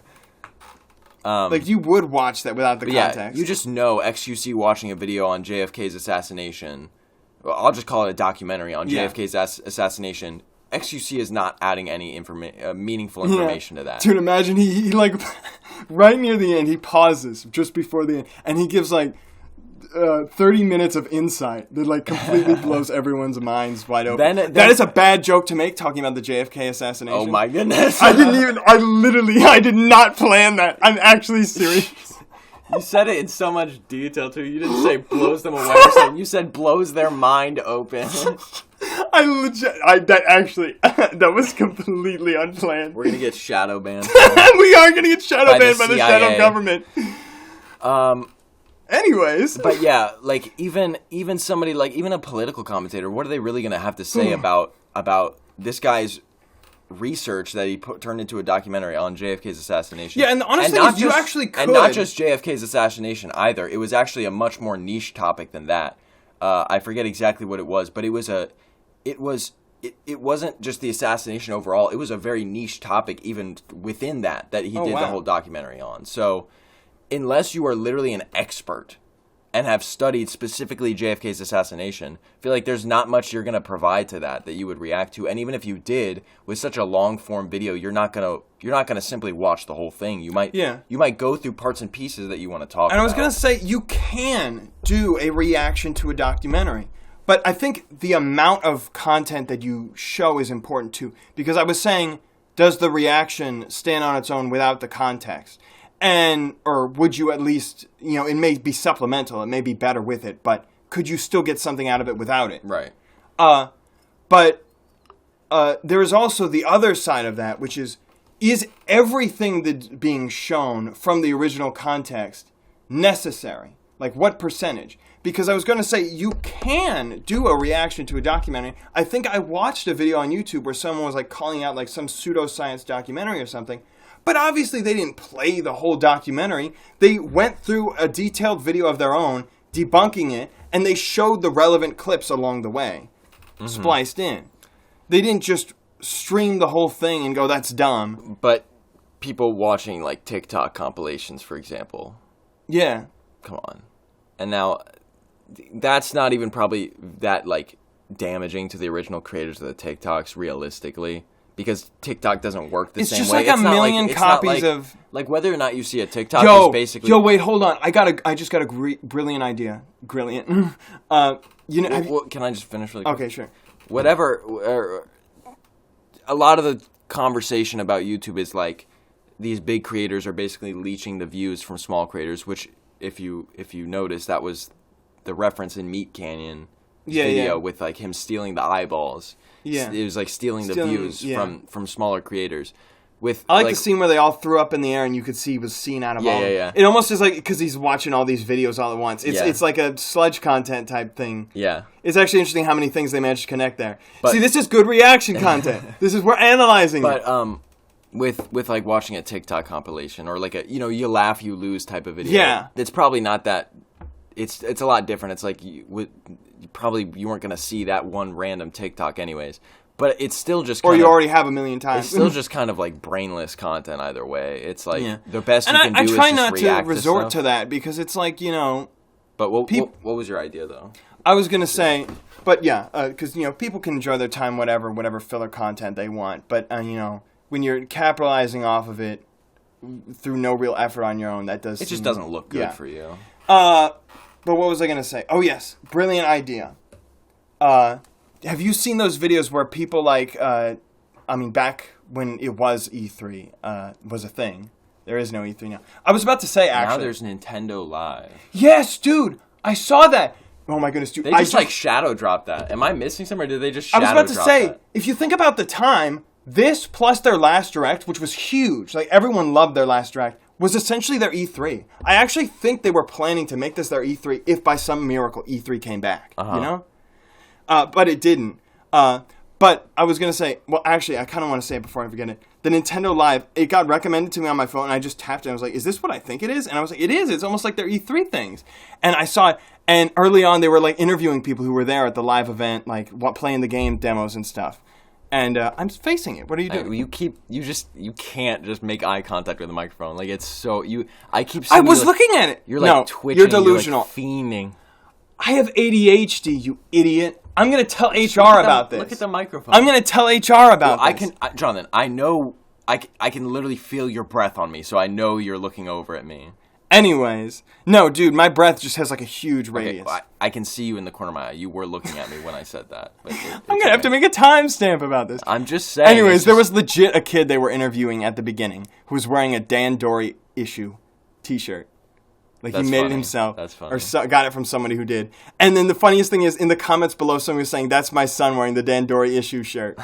Like you would watch that without the context.
Yeah, you just know XQC watching a video on JFK's assassination. Well, I'll just call it a documentary on JFK's assassination. XQC is not adding any meaningful information to that.
Dude, imagine he like right near the end, he pauses just before the end, and he gives like 30 minutes of insight that like completely blows everyone's minds wide open. That is a bad joke to make, talking about the JFK assassination.
Oh my goodness.
I did not plan that. I'm actually serious.
You said it in so much detail too. You didn't say blows them away or something. You said blows their mind open. That was completely unplanned. We're gonna get shadow banned.
We are gonna get shadow banned by the shadow government. Anyways,
but yeah, like even somebody like even a political commentator, what are they really gonna have to say about this guy's research that he turned into a documentary on JFK's assassination?
Yeah, and the honest thing is, you actually could,
and not just JFK's assassination either. It was actually a much more niche topic than that. I forget exactly what it was, but it wasn't just the assassination overall. It was a very niche topic even within that he did the whole documentary on. So unless you are literally an expert and have studied specifically JFK's assassination, I feel like there's not much you're going to provide to that you would react to. And even if you did, with such a long form video, you're not going to simply watch the whole thing. You might go through parts and pieces that you want to talk about.
And I was going to say, you can do a reaction to a documentary. But I think the amount of content that you show is important too. Because I was saying, does the reaction stand on its own without the context? Or would you at least, it may be supplemental, it may be better with it, but could you still get something out of it without it?
Right.
But there is also the other side of that, which is everything that's being shown from the original context necessary? Like, what percentage? Because I was going to say, you can do a reaction to a documentary. I think I watched a video on YouTube where someone was like calling out like some pseudoscience documentary or something. But obviously they didn't play the whole documentary. They went through a detailed video of their own, debunking it, and they showed the relevant clips along the way, spliced in. They didn't just stream the whole thing and go, that's dumb.
But people watching like TikTok compilations, for example.
Yeah.
Come on. And now, that's not even probably that like damaging to the original creators of the TikToks, realistically. Because TikTok doesn't work the same way.
It's just like a million copies of...
Like, whether or not you see a TikTok is basically...
Wait, hold on. I just got a brilliant idea. Brilliant.
Can I just finish really quick?
Okay, sure.
Whatever... a lot of the conversation about YouTube is, like, these big creators are basically leeching the views from small creators, which, if you notice, that was the reference in MeatCanyon video with like him stealing the eyeballs.
Yeah.
It was like stealing the views from smaller creators.
I like the scene where they all threw up in the air and you could see he was seen out of all.
Yeah.
It almost is like because he's watching all these videos all at once. It's like a sludge content type thing.
Yeah.
It's actually interesting how many things they managed to connect there. See, this is good reaction content. This is we're analyzing it.
But with like watching a TikTok compilation or like a you laugh you lose type of video.
Yeah.
It's probably not that. It's a lot different. It's like you weren't gonna see that one random TikTok anyways. But it's still just
or you already have a million times.
It's still just kind of like brainless content either way. It's like the best
and
you can do is just
I try not
react
to resort
to
to that because it's like,
But what was your idea though?
I was going to say, but yeah, because, people can enjoy their time whatever filler content they want. But, when you're capitalizing off of it through no real effort on your own, that does
It just doesn't look good for you.
But what was I going to say? Oh, yes. Brilliant idea. Have you seen those videos where people back when it was E3 was a thing. There is no E3 now. I was about to say, actually.
Now there's Nintendo Live.
Yes, dude. I saw that. Oh, my goodness, dude.
They just shadow dropped that. Am I missing something, or did they just shadow drop that?
I was about to say, if you think about the time, this plus their last Direct, which was huge, like everyone loved their last Direct, was essentially their E3. I actually think they were planning to make this their E3 if by some miracle E3 came back, but it didn't. But I was going to say, well, actually, I kind of want to say it before I forget it. The Nintendo Live, it got recommended to me on my phone, and I just tapped it. I was like, is this what I think it is? And I was like, it is. It's almost like their E3 things. And I saw it, and early on, they were like interviewing people who were there at the live event, like playing the game demos and stuff. And I'm facing it. What are you doing?
You can't just make eye contact with the microphone. Like, it's so,
I was looking at it.
You're like twitching.
You're delusional.
You're like fiending.
I have ADHD, you idiot. I'm going to tell HR about this.
Look at the microphone.
I'm going to tell HR about this.
Jonathan, I know, I can literally feel your breath on me, so I know you're looking over at me.
Anyways, no, dude, my breath just has like a huge radius.
Okay, I can see you in the corner of my eye. You were looking at me when I said that. But
I'm going to have to make a timestamp about this.
I'm just saying.
Anyways, there was legit a kid they were interviewing at the beginning who was wearing a Dan Dory issue t-shirt. Like, he made it himself.
That's funny.
Or got it from somebody who did. And then the funniest thing is, in the comments below, someone was saying, that's my son wearing the Dan Dory issue shirt.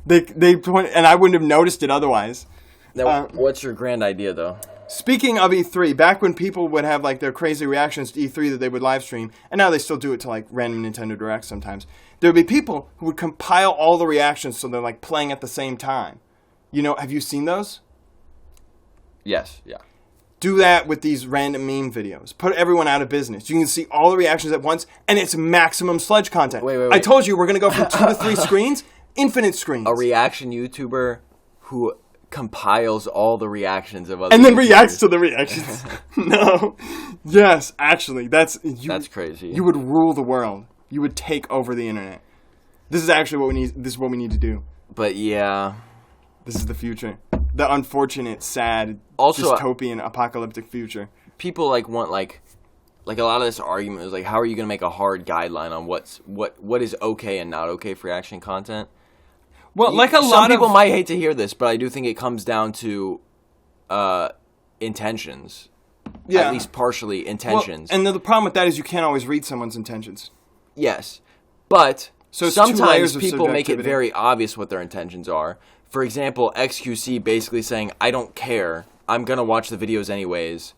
And I wouldn't have noticed it otherwise.
Now, what's your grand idea, though?
Speaking of E3, back when people would have, like, their crazy reactions to E3 that they would live stream, and now they still do it to, like, random Nintendo Directs sometimes, there would be people who would compile all the reactions so they're, like, playing at the same time. Have you seen those?
Yes, yeah.
Do that with these random meme videos. Put everyone out of business. You can see all the reactions at once, and it's maximum sludge content.
Wait.
I told you we're going to go from 2 to 3 screens, infinite screens.
A reaction YouTuber who compiles all the reactions of other
and then
YouTubers.
Reacts to the reactions. No. Yes, actually, that's
crazy.
You would rule the world. You would take over the internet. This is actually what we need. This is what we need to do.
But yeah,
this is the future. The unfortunate, sad,
also,
dystopian, apocalyptic future.
People want a lot of this argument is like, how are you going to make a hard guideline on what is okay and not okay for reaction content?
Well,
some people might hate to hear this, but I do think it comes down to intentions. Yeah. At least partially intentions.
Well, and the problem with that is you can't always read someone's intentions.
Yes. But
so
sometimes people make it very obvious what their intentions are. For example, XQC basically saying, I don't care. I'm going to watch the videos anyways.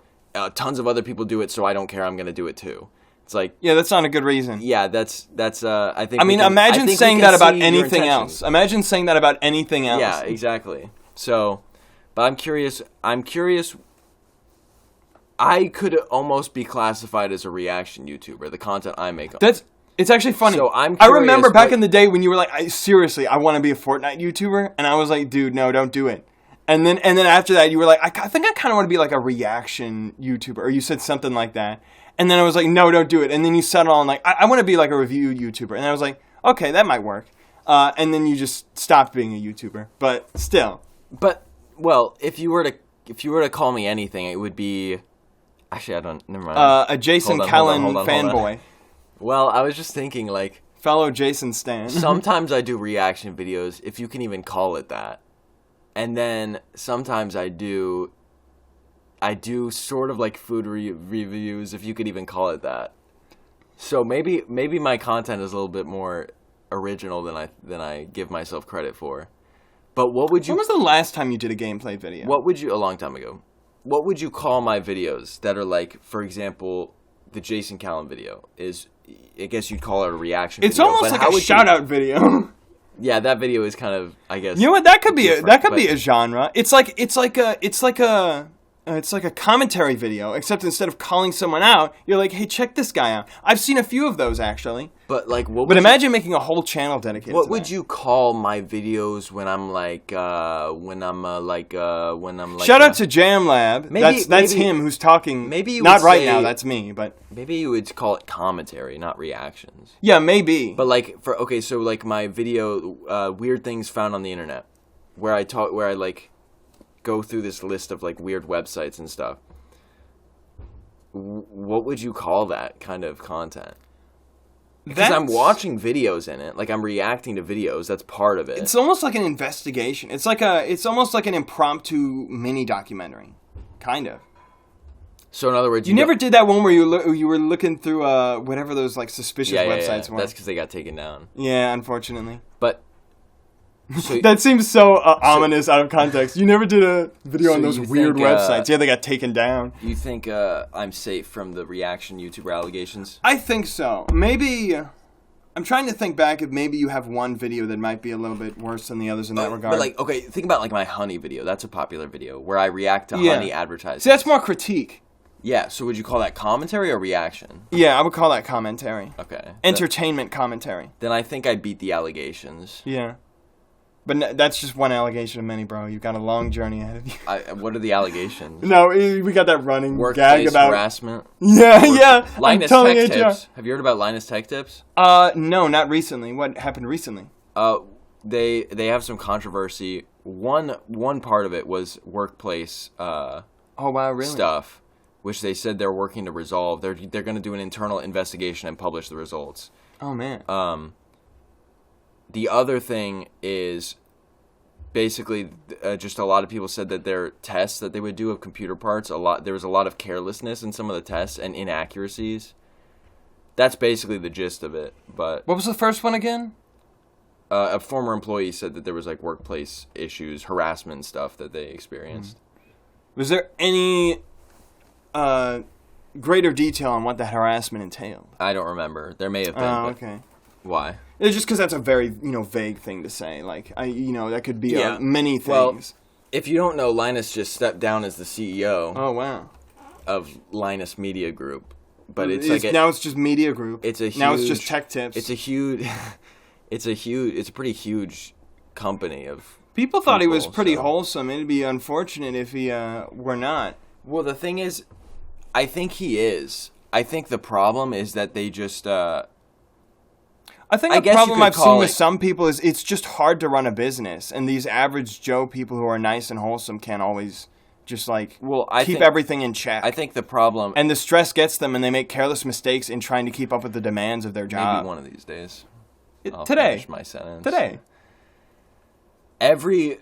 Tons of other people do it, so I don't care. I'm going to do it too. It's like...
Yeah, that's not a good reason.
Yeah, that's I think...
imagine saying that about anything else. Imagine saying that about anything else.
Yeah, exactly. So, but I'm curious... I could almost be classified as a reaction YouTuber, the content I make.
It's actually funny.
So I
remember back in the day when you were like, seriously, I want to be a Fortnite YouTuber. And I was like, dude, no, don't do it. And then after that, you were like, I think I kind of want to be like a reaction YouTuber. Or you said something like that. And then I was like, no, don't do it. And then you settled on like, I want to be like a review YouTuber. And I was like, okay, that might work. And then you just stopped being a YouTuber. But still.
But, well, if you were to call me anything, it would be... Actually, I don't... Never mind.
A Jason Callan fanboy.
Well, I was just thinking, like...
Fellow Jason Stan.
Sometimes I do reaction videos, if you can even call it that. And then sometimes I do sort of like food reviews, if you could even call it that. So maybe my content is a little bit more original than I give myself credit for. But what would you?
When was the last time you did a gameplay video?
What would you? A long time ago. What would you call my videos that are like, for example, the Jason Callan video is? I guess you'd call it a reaction.
It's
video,
almost like a shout out video.
Yeah, that video is kind of, I guess.
You know what? That could be a genre. It's like a commentary video, except instead of calling someone out, you're like, hey, check this guy out. I've seen a few of those actually.
But like,
imagine making a whole channel dedicated.
What
to
would
that.
you call my videos when I'm like? Shout
out to Jamlab. That's him who's talking.
Maybe you
not
would
right
say,
now. That's me. But
maybe you would call it commentary, not reactions.
Yeah, maybe.
But like so like my video, weird things found on the internet, where I go through this list of like weird websites and stuff. What would you call that kind of content? Because I'm watching videos in it, like I'm reacting to videos. That's part of it.
It's almost like an investigation. It's almost like an impromptu mini documentary, kind of.
So in other words,
you never did that one where you were looking through whatever those like suspicious websites were.
That's because they got taken down.
Yeah, unfortunately.
But
that seems so ominous out of context. You never did a video on those weird websites. Yeah, they got taken down.
You think I'm safe from the reaction YouTuber allegations?
I think so. Maybe. I'm trying to think back if maybe you have one video that might be a little bit worse than the others in that regard.
But like, okay, think about like my honey video. That's a popular video where I react to honey advertising.
See, that's more critique.
Yeah, so would you call that commentary or reaction?
Yeah, I would call that commentary.
Okay.
Entertainment commentary.
Then I think I beat the allegations.
Yeah. But that's just one allegation of many, bro. You've got a long journey ahead of you.
What are the allegations?
No, we got that running gag about
harassment.
Yeah.
Linus Tech Tips. Have you heard about Linus Tech Tips?
No, not recently. What happened recently?
They have some controversy. One part of it was workplace.
Oh wow, really?
Stuff, which they said they're working to resolve. They're going to do an internal investigation and publish the results.
Oh man.
The other thing is basically just a lot of people said that their tests that they would do of computer parts, there was a lot of carelessness in some of the tests and inaccuracies. That's basically the gist of it. But
what was the first one again?
A former employee said that there was like workplace issues, harassment stuff that they experienced.
Was there any greater detail on what the harassment entailed?
I don't remember. There may have been.
Oh, okay.
Why?
It's just because that's a very, vague thing to say. Like, that could be many things.
Well, if you don't know, Linus just stepped down as the CEO.
Oh, wow.
Of Linus Media Group. But
now it's just Media Group. Now it's just Tech Tips.
It's a pretty huge company of
people thought he was pretty wholesome. It'd be unfortunate if he were not.
Well, the thing is, I think he is. I think the problem is that they just
I think the problem I've seen with some people is it's just hard to run a business, and these average Joe people who are nice and wholesome can't always just keep everything in check.
I think the problem,
and the stress gets them, and they make careless mistakes in trying to keep up with the demands of their job.
Maybe one of these days. I'll
today.
Finish my sentence.
Today.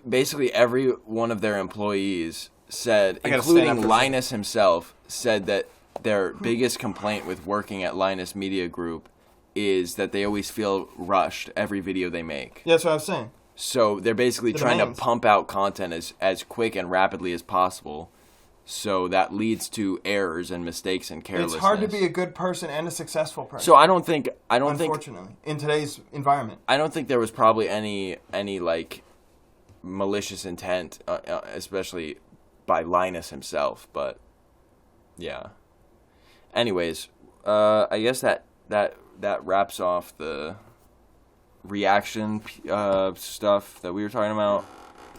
Basically every one of their employees said, including Linus himself, said that their biggest complaint with working at Linus Media Group is that they always feel rushed every video they make.
Yeah, that's what I was saying.
So they're basically trying to pump out content as quick and rapidly as possible. So that leads to errors and mistakes and carelessness.
It's hard to be a good person and a successful person.
So I don't think
unfortunately, in today's environment.
I don't think there was probably any like malicious intent, especially by Linus himself, but yeah. Anyways, I guess that wraps off the reaction stuff that we were talking about.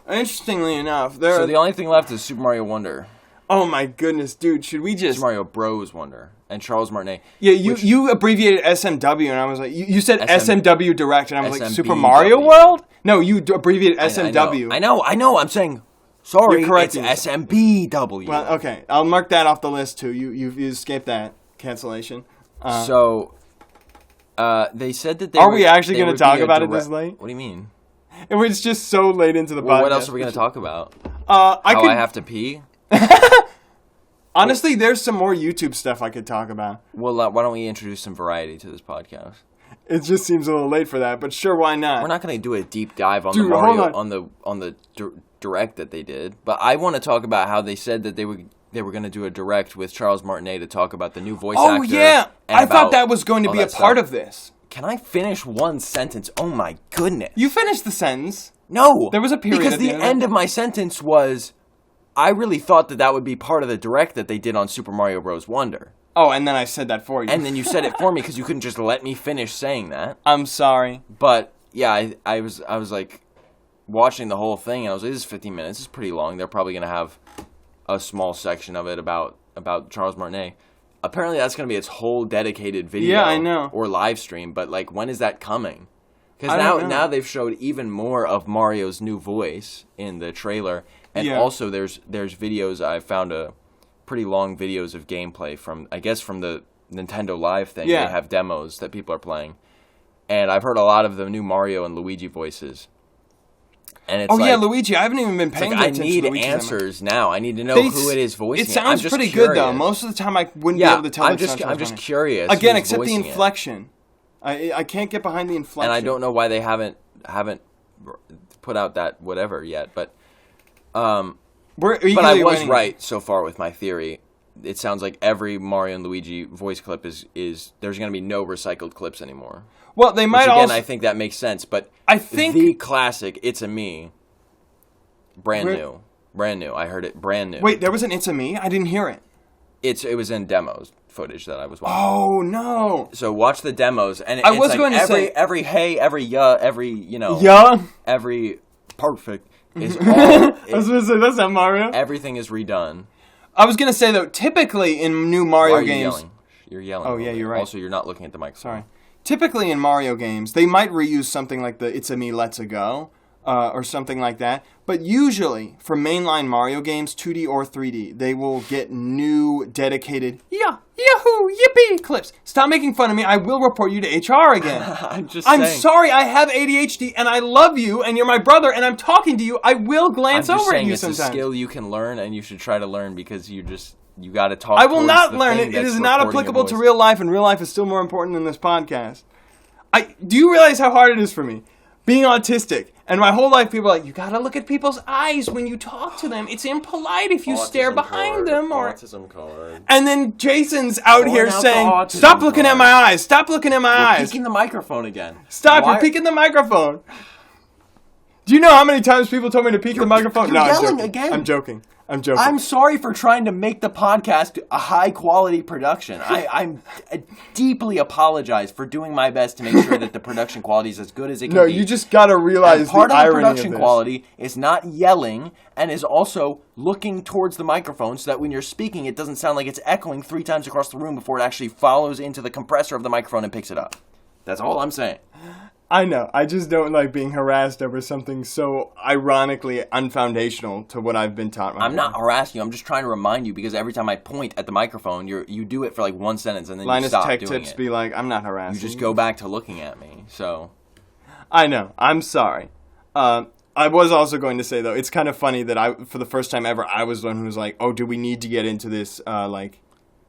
Interestingly enough,
so the only thing left is Super Mario Wonder.
Oh my goodness, dude! Should we just
Super Mario Bros. Wonder and Charles Martinet?
Yeah, you abbreviated SMW, and I was like, you said SMW Direct, and I was like,
SMBW.
Super Mario World? No, you abbreviated SMW.
I know. I'm saying. Sorry, it's SMBW.
Well, okay, I'll mark that off the list too. You escaped that cancellation.
They said that
Are we actually going to talk about it this late?
What do you mean?
And it's just so late into the podcast.
What else are we going to talk about?
I
have to pee?
Honestly, there's some more YouTube stuff I could talk about.
Well, why don't we introduce some variety to this podcast?
It just seems a little late for that, but sure, why not?
We're not going to do a deep dive on
Dude,
the Mario
hold
on the direct that they did, but I want to talk about how they said that they were going to do a direct with Charles Martinet to talk about the new voice actor.
Oh yeah, I thought that was going to be a part of this.
Can I finish one sentence? Oh my goodness!
You finished the sentence.
No,
there was a period
because
at
the end of my sentence was, I really thought that would be part of the direct that they did on Super Mario Bros. Wonder.
Oh, and then I said that for you.
And then you said it for me because you couldn't just let me finish saying that.
I'm sorry. But
yeah, I was like watching the whole thing, and I was like, this is 15 minutes. This is pretty long. They're probably going to have a small section of it about Charles Martinet. Apparently, that's going to be its whole dedicated video.
Yeah, I know.
Or live stream. But like, when is that coming? Because now they've showed even more of Mario's new voice in the trailer, and also there's videos. I found pretty long videos of gameplay from the Nintendo Live thing.
Yeah.
They have demos that people are playing, and I've heard a lot of the new Mario and Luigi voices. And it's
Luigi. I haven't even been paying attention.
I need
to Luigi
answers now. I need to know who it is voicing.
It sounds pretty
curious.
good though. Most of the time, I wouldn't be able to tell.
I'm just curious.
Again, except the inflection. I can't get behind the inflection.
And I don't know why they haven't put out that whatever yet. But I was right so far with my theory. It sounds like every Mario and Luigi voice clip is there's going to be no recycled clips anymore.
Well, they might
also. Again, I think that makes sense. But
I think
the classic "It's a Me," brand new. I heard it brand new.
Wait, there was an "It's a Me"? I didn't hear it.
It was in demos footage that I was watching.
Oh no!
So watch the demos, and
I was going to say
every hey, every every every perfect is all.
I was going to say that's not Mario.
Everything is redone.
I was going to say though, typically in new Mario games,
yelling? You're yelling.
Oh yeah, you're right.
Also, you're not looking at the mic.
Sorry. Typically in Mario games, they might reuse something like the "It's a Me, Let's-a Go," or something like that. But usually, for mainline Mario games, 2D or 3D, they will get new dedicated Yahoo! Yippee! clips. Stop making fun of me. I will report you to HR again.
I'm
saying. Sorry, I have ADHD, and I love you, and you're my brother, and I'm talking to you. I will glance over at you sometimes.
It's a skill you can learn, and you should try to learn because you got to talk.
I will not learn it. It is not applicable to real life, and real life is still more important than this podcast. Do you realize how hard it is for me? Being autistic, and my whole life people are like, you gotta look at people's eyes when you talk to them. It's impolite if you stare behind them.
Autism card.
And then Jason's out here saying, stop looking at my eyes. Stop looking at my eyes.
You're peeking the microphone again.
Stop, you're peeking the microphone. Do you know how many times people told me to peek the microphone?
You're yelling again.
I'm joking.
I'm sorry for trying to make the podcast a high-quality production. I'm deeply apologize for doing my best to make sure that the production quality is as good as it can be.
No, you just gotta realize the irony of this.
Part of the production quality is not yelling and is also looking towards the microphone so that when you're speaking, it doesn't sound like it's echoing 3 times across the room before it actually follows into the compressor of the microphone and picks it up. That's all I'm saying.
I know. I just don't like being harassed over something so ironically unfoundational to what I've been taught.
I'm not harassing you. I'm just trying to remind you because every time I point at the microphone, you do it for like 1 sentence and then
Linus
you stop
Tech
doing
Tips
it.
be like, I'm not harassing you.
You just go back to looking at me. So
I know. I'm sorry. I was also going to say though, it's kind of funny that for the first time ever, I was the one who was like, oh, do we need to get into this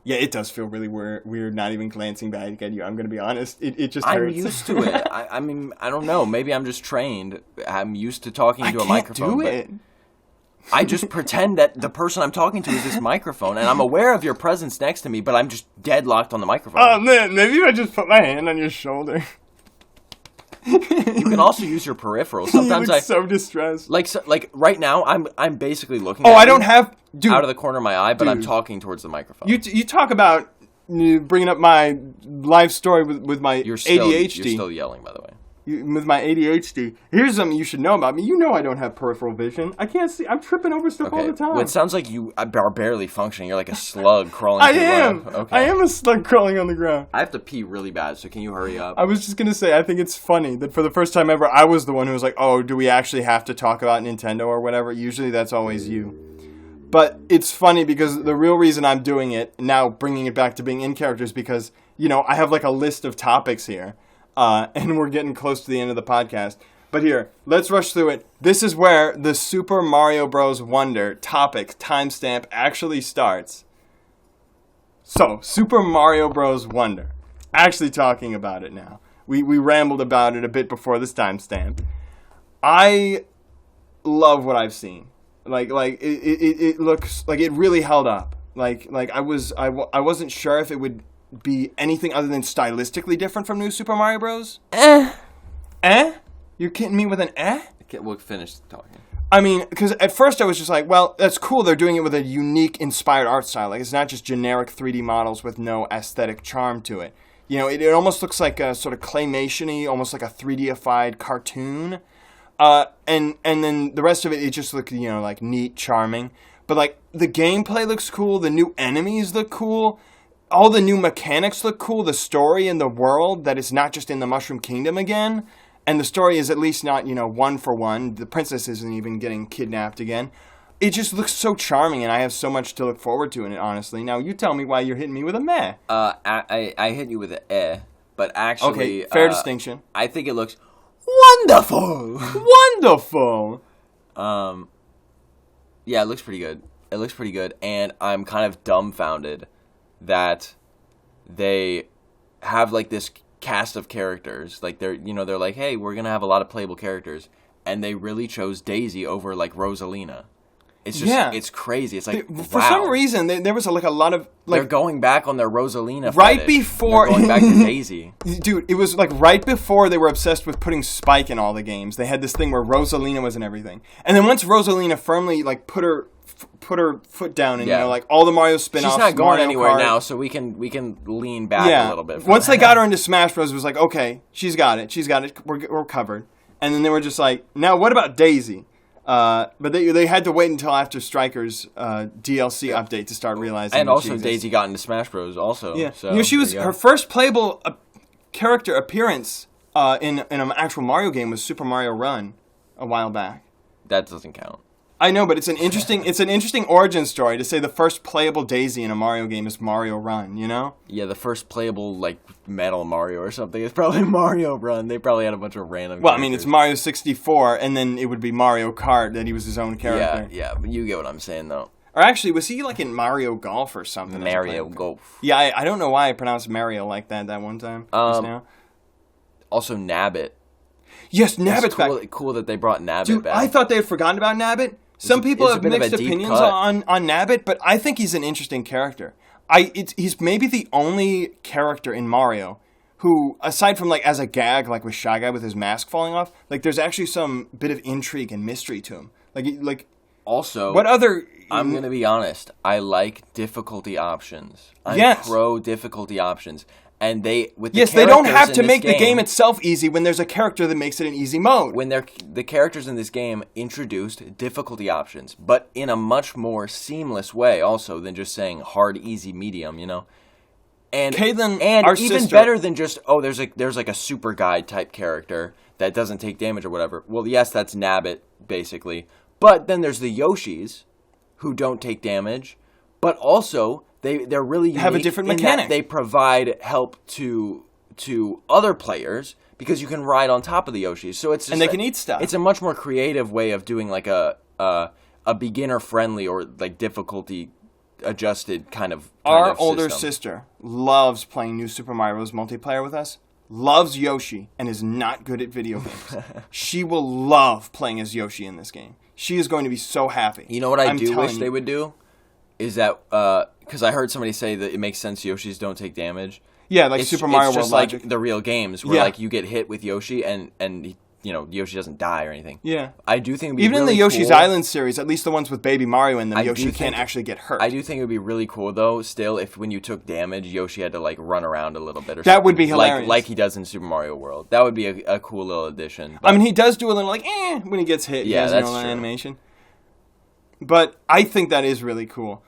yeah, it does feel really weird not even glancing back at you. I'm going to be honest. It just hurts.
I'm used to it. I mean, I don't know. Maybe I'm just trained. I'm used to talking to a microphone.
I can't do it.
I just pretend that the person I'm talking to is this microphone, and I'm aware of your presence next to me, but I'm just deadlocked on the microphone.
Oh, man. Maybe if I just put my hand on your shoulder.
You can also use your peripheral. Sometimes
you look so distressed.
Like right now, I'm basically looking.
Oh, I don't have
out of the corner of my eye, but I'm talking towards the microphone.
You talk about bringing up my life story with my ADHD.
You're still yelling, by the way.
With my ADHD. Here's something you should know about me. You know I don't have peripheral vision. I can't see. I'm tripping over stuff all the time.
Well, it sounds like you are barely functioning. You're like a slug crawling.
I am. Okay. I am a slug crawling on the ground.
I have to pee really bad, so can you hurry up?
I was just going to say, I think it's funny that for the first time ever, I was the one who was like, oh, do we actually have to talk about Nintendo or whatever? Usually that's always you. But it's funny because the real reason I'm doing it, now bringing it back to being in character, is because, I have like a list of topics here. And we're getting close to the end of the podcast. But here, let's rush through it. This is where the Super Mario Bros. Wonder topic timestamp actually starts. So, Super Mario Bros. Wonder. Actually talking about it now. We rambled about it a bit before this timestamp. I love what I've seen. It looks like it really held up. I wasn't sure if it would be anything other than stylistically different from New Super Mario Bros. You're kidding me with an
We'll finish talking.
I mean, because at first I was just like, well, that's cool. They're doing it with a unique, inspired art style. Like, it's not just generic 3D models with no aesthetic charm to it. You know, it almost looks like a sort of claymation-y, almost like a 3D-ified cartoon. And then the rest of it just looked, you know, like neat, charming. But, like, the gameplay looks cool. The new enemies look cool. All the new mechanics look cool. The story and the world, that it's not just in the Mushroom Kingdom again. And the story is at least not, you know, one for one. The princess isn't even getting kidnapped again. It just looks so charming, and I have so much to look forward to in it, honestly. Now, you tell me why you're hitting me with a meh.
I hit you with an but actually...
Okay, fair distinction.
I think it looks wonderful!
Wonderful!
Yeah, it looks pretty good. It looks pretty good, and I'm kind of dumbfounded that they have, like, this cast of characters. Like, they're like, hey, we're gonna have a lot of playable characters, and they really chose Daisy over, like, Rosalina. It's just, it's crazy. It's like,
for some reason, there was a lot of, like...
They're going back on their Rosalina
right
fetish.
Before...
They're going back to Daisy.
Dude, it was, like, right before they were obsessed with putting Spike in all the games. They had this thing where Rosalina was in everything. And then once Rosalina firmly, like, put her foot down and, you know, like, all the Mario spin-offs...
She's not going
Mario
anywhere
Kart.
now, so we can lean back a little bit.
Once they got her into Smash Bros., it was like, okay, she's got it. We're covered. And then they were just like, now what about Daisy? But they had to wait until after Striker's DLC update to start realizing.
And also Daisy got into Smash Bros. Also.
Yeah,
so,
you know, she was her first playable character appearance in an actual Mario game was Super Mario Run a while back.
That doesn't count.
I know, but it's an interesting origin story to say the first playable Daisy in a Mario game is Mario Run. You know?
Yeah, the first playable like Metal Mario or something is probably Mario Run. They probably had a bunch of random.
Well, I mean, it's Mario 64, and then it would be Mario Kart that he was his own character.
Yeah, but you get what I'm saying though.
Or actually, was he like in Mario Golf or something?
Mario Golf.
Yeah, I don't know why I pronounced Mario like that one time.
Also, Nabbit.
Yes, Nabbit's
cool,
back.
Cool that they brought Nabbit
Dude,
back.
I thought they had forgotten about Nabbit. Some people have mixed opinions on Nabbit, but I think he's an interesting character. He's maybe the only character in Mario who, aside from like as a gag, like with Shy Guy with his mask falling off, like there's actually some bit of intrigue and mystery to him. Like
also,
what other?
I'm gonna be honest. I like difficulty options. I'm pro difficulty options. And they
don't have to make the game itself easy when there's a character that makes it an easy mode.
When the characters in this game introduced difficulty options, but in a much more seamless way also than just saying hard, easy, medium, you know? And even better than just, there's like a super guide type character that doesn't take damage or whatever. Well, yes, that's Nabbit, basically. But then there's the Yoshis, who don't take damage, but also... They're really
have a different mechanic.
They provide help to other players because you can ride on top of the Yoshis. So it's just
and they can eat stuff.
It's a much more creative way of doing like a beginner friendly or like difficulty adjusted kind of.
Our older sister loves playing New Super Mario Bros. Multiplayer with us. Loves Yoshi and is not good at video games. She will love playing as Yoshi in this game. She is going to be so happy.
You know what I do wish they would do? Is that because I heard somebody say that it makes sense Yoshis don't take damage.
Yeah, like Super Mario World
just
logic.
Like the real games where like you get hit with Yoshi and you know Yoshi doesn't die or anything.
Yeah,
I do think it'd be
even
really
in the Yoshi's
cool.
Island series, at least the ones with Baby Mario in them, Yoshi can't actually get hurt.
I do think it would be really cool though. Still, if when you took damage, Yoshi had to like run around a little bit or something.
That would be hilarious,
like he does in Super Mario World. That would be a cool little addition.
I mean, he does do a little like when he gets hit.
Yeah,
he has
that's
an
true.
animation. But I think that is really cool.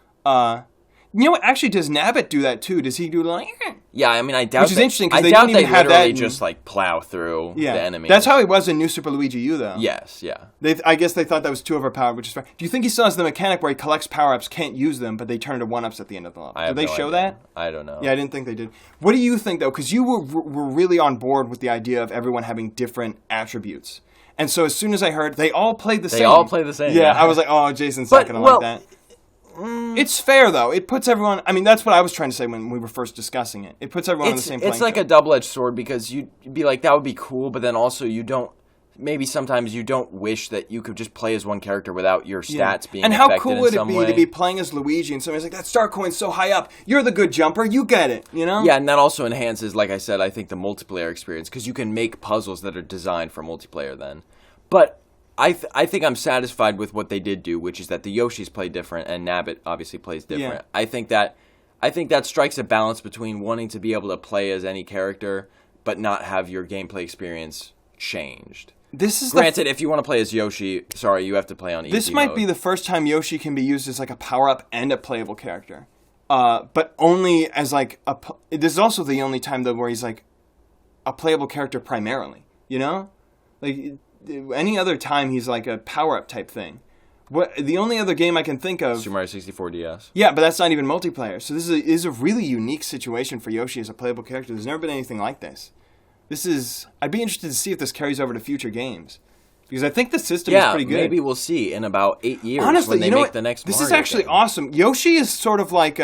You know what? Actually, does Nabbit do that too? Does he do like?
Yeah, I mean, I doubt.
Which is interesting because
I
they
doubt
don't even have that.
Just like plow through the enemy.
That's how he was in New Super Luigi U, though.
Yes, yeah.
I guess they thought that was too overpowered, which is fair. Do you think he still has the mechanic where he collects power-ups, can't use them, but they turn into one-ups at the end of the level? Did they show that?
I don't know.
Yeah, I didn't think they did. What do you think, though? Because you were really on board with the idea of everyone having different attributes. And so as soon as I heard they all played the same.
They all play the same.
Yeah, I was like, oh, Jason's not going to like that. It's fair, though. It puts everyone... I mean, that's what I was trying to say when we were first discussing it. It puts everyone on the same playing
It's like
field.
a double-edged sword because you'd be like, that would be cool, but then also you don't... Maybe sometimes you don't wish that you could just play as one character without your stats being
and
affected
how cool would
in
it
some
be
way.
to be playing as Luigi and somebody's like, that star coin's so high up. You're the good jumper. You get it, you know?
Yeah, and that also enhances, like I said, I think the multiplayer experience because you can make puzzles that are designed for multiplayer then. But I think I'm satisfied with what they did do, which is that the Yoshis play different and Nabbit obviously plays different.
Yeah.
I think that strikes a balance between wanting to be able to play as any character but not have your gameplay experience changed.
This is
Granted, if you want to play as Yoshi, sorry, you have to play on easy
This might
mode.
be the first time Yoshi can be used as like a power-up and a playable character. But only as like a... This is also the only time though where he's like a playable character primarily, you know? Like any other time he's like a power-up type thing. The only other game I can think of...
Super Mario 64 DS.
Yeah, but that's not even multiplayer. So this is a really unique situation for Yoshi as a playable character. There's never been anything like this. I'd be interested to see if this carries over to future games. Because I think the system is pretty good.
Maybe we'll see in about 8 years
Honestly,
when they
you know
make
what?
the next
This
Mario
is actually
game.
awesome. Yoshi is sort of like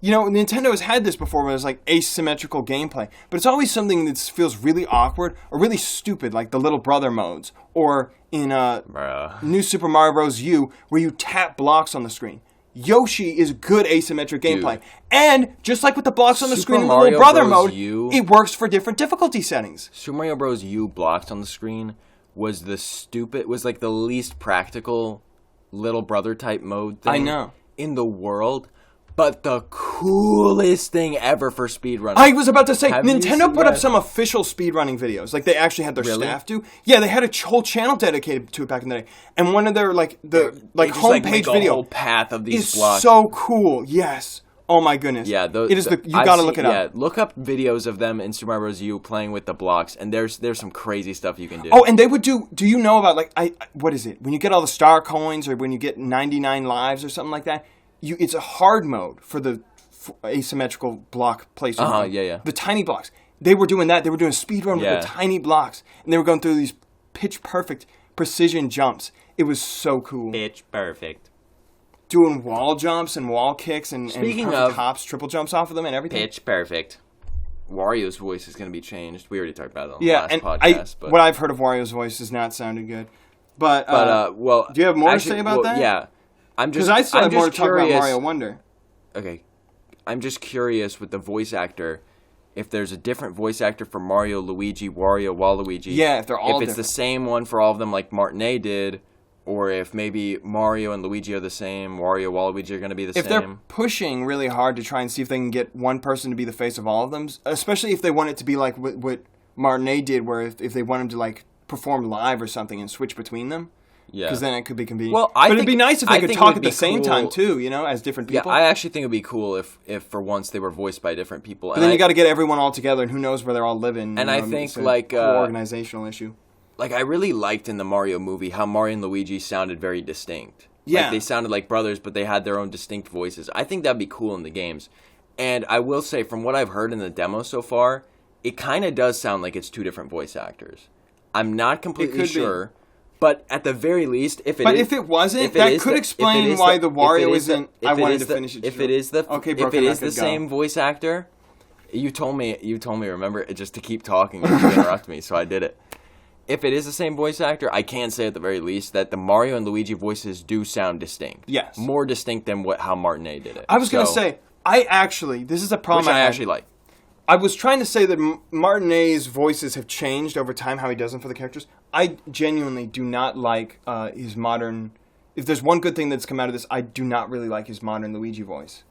Nintendo has had this before where it's like asymmetrical gameplay. But it's always something that feels really awkward or really stupid, like the Little Brother modes. Or in New Super Mario Bros. U, where you tap blocks on the screen. Yoshi is good asymmetric gameplay.
Dude.
And just like with the blocks on the
Super
screen in the
Mario
Little Brother
Bros.
mode,
U.
it works for different difficulty settings.
Super Mario Bros. U blocks on the screen was like the least practical Little Brother type mode thing
I know.
in the world, but the coolest thing ever for speedrunning.
I was about to say,
Have you
Nintendo
seen
put up
that?
some official speedrunning videos. Like, they actually had their
Really?
staff do. Yeah, they had a whole channel dedicated to it back in the day. And one of their,
They just, make
homepage
a
video
whole path of these
is
blocks.
so cool. Yes. Oh, my goodness.
Yeah,
you gotta look it up.
Yeah, look up videos of them in Super Mario Bros. U playing with the blocks, and there's some crazy stuff you can do.
Oh, and they would do you know about, like, what is it? When you get all the star coins or when you get 99 lives or something like that, it's a hard mode for the asymmetrical block placement.
Yeah.
The tiny blocks. They were doing that. They were doing a speed run
Yeah.
with the tiny blocks. And they were going through these pitch-perfect precision jumps. It was so cool.
Pitch perfect.
Doing wall jumps and wall kicks and
Speaking
perfect
of
hops, triple jumps off of them and everything.
Pitch perfect. Wario's voice is going to be changed. We already talked about it on the
Yeah,
last
and
podcast. But
what I've heard of Wario's voice has not sounded good. But
well,
do you have more
actually,
to say about that?
Yeah, I'm just
because I still
I'm
have more to
just
talk about
curious-
Mario Wonder.
Okay, I'm just curious with the voice actor, if there's a different voice actor for Mario, Luigi, Wario, Waluigi.
Yeah, if they're all
If it's
different.
the same one for all of them, like Martinet did, or if maybe Mario and Luigi are the same, Wario, Waluigi are going to be the
If
same.
they're pushing really hard to try and see if they can get one person to be the face of all of them, especially if they want it to be like what Martinet did, where if they want him to like perform live or something and switch between them,
Yeah.
because then it could be convenient.
Well,
but it'd be nice if they
I
could
think it
talk
would
at the
be
same
cool-
time too, as different
Yeah,
people.
I actually think it'd be cool if for once they were voiced by different people.
but then you got to get everyone all together, and who knows where they're all living.
And I think,
it's a
like,
whole organizational issue.
Like, I really liked in the Mario movie how Mario and Luigi sounded very distinct.
Yeah.
Like, they sounded like brothers, but they had their own distinct voices. I think that'd be cool in the games. And I will say, from what I've heard in the demo so far, it kind of does sound like it's two different voice actors. I'm not completely
could be.
sure, but at the very least, if it
wasn't, that could explain why the Wario isn't. I wanted to finish it.
If it is the
okay,
if
Broken
it is
Record,
the
go.
same voice actor, you told me. Remember, just to keep talking and to interrupt me, so I did it. If it is the same voice actor, I can say at the very least that the Mario and Luigi voices do sound distinct.
Yes.
More distinct than how Martinet did it.
I was going to say, this is a problem
which I
had.
actually like.
I was trying to say that Martinet's voices have changed over time, how he does them for the characters. I genuinely do not like his modern... If there's one good thing that's come out of this, I do not really like his modern Luigi voice.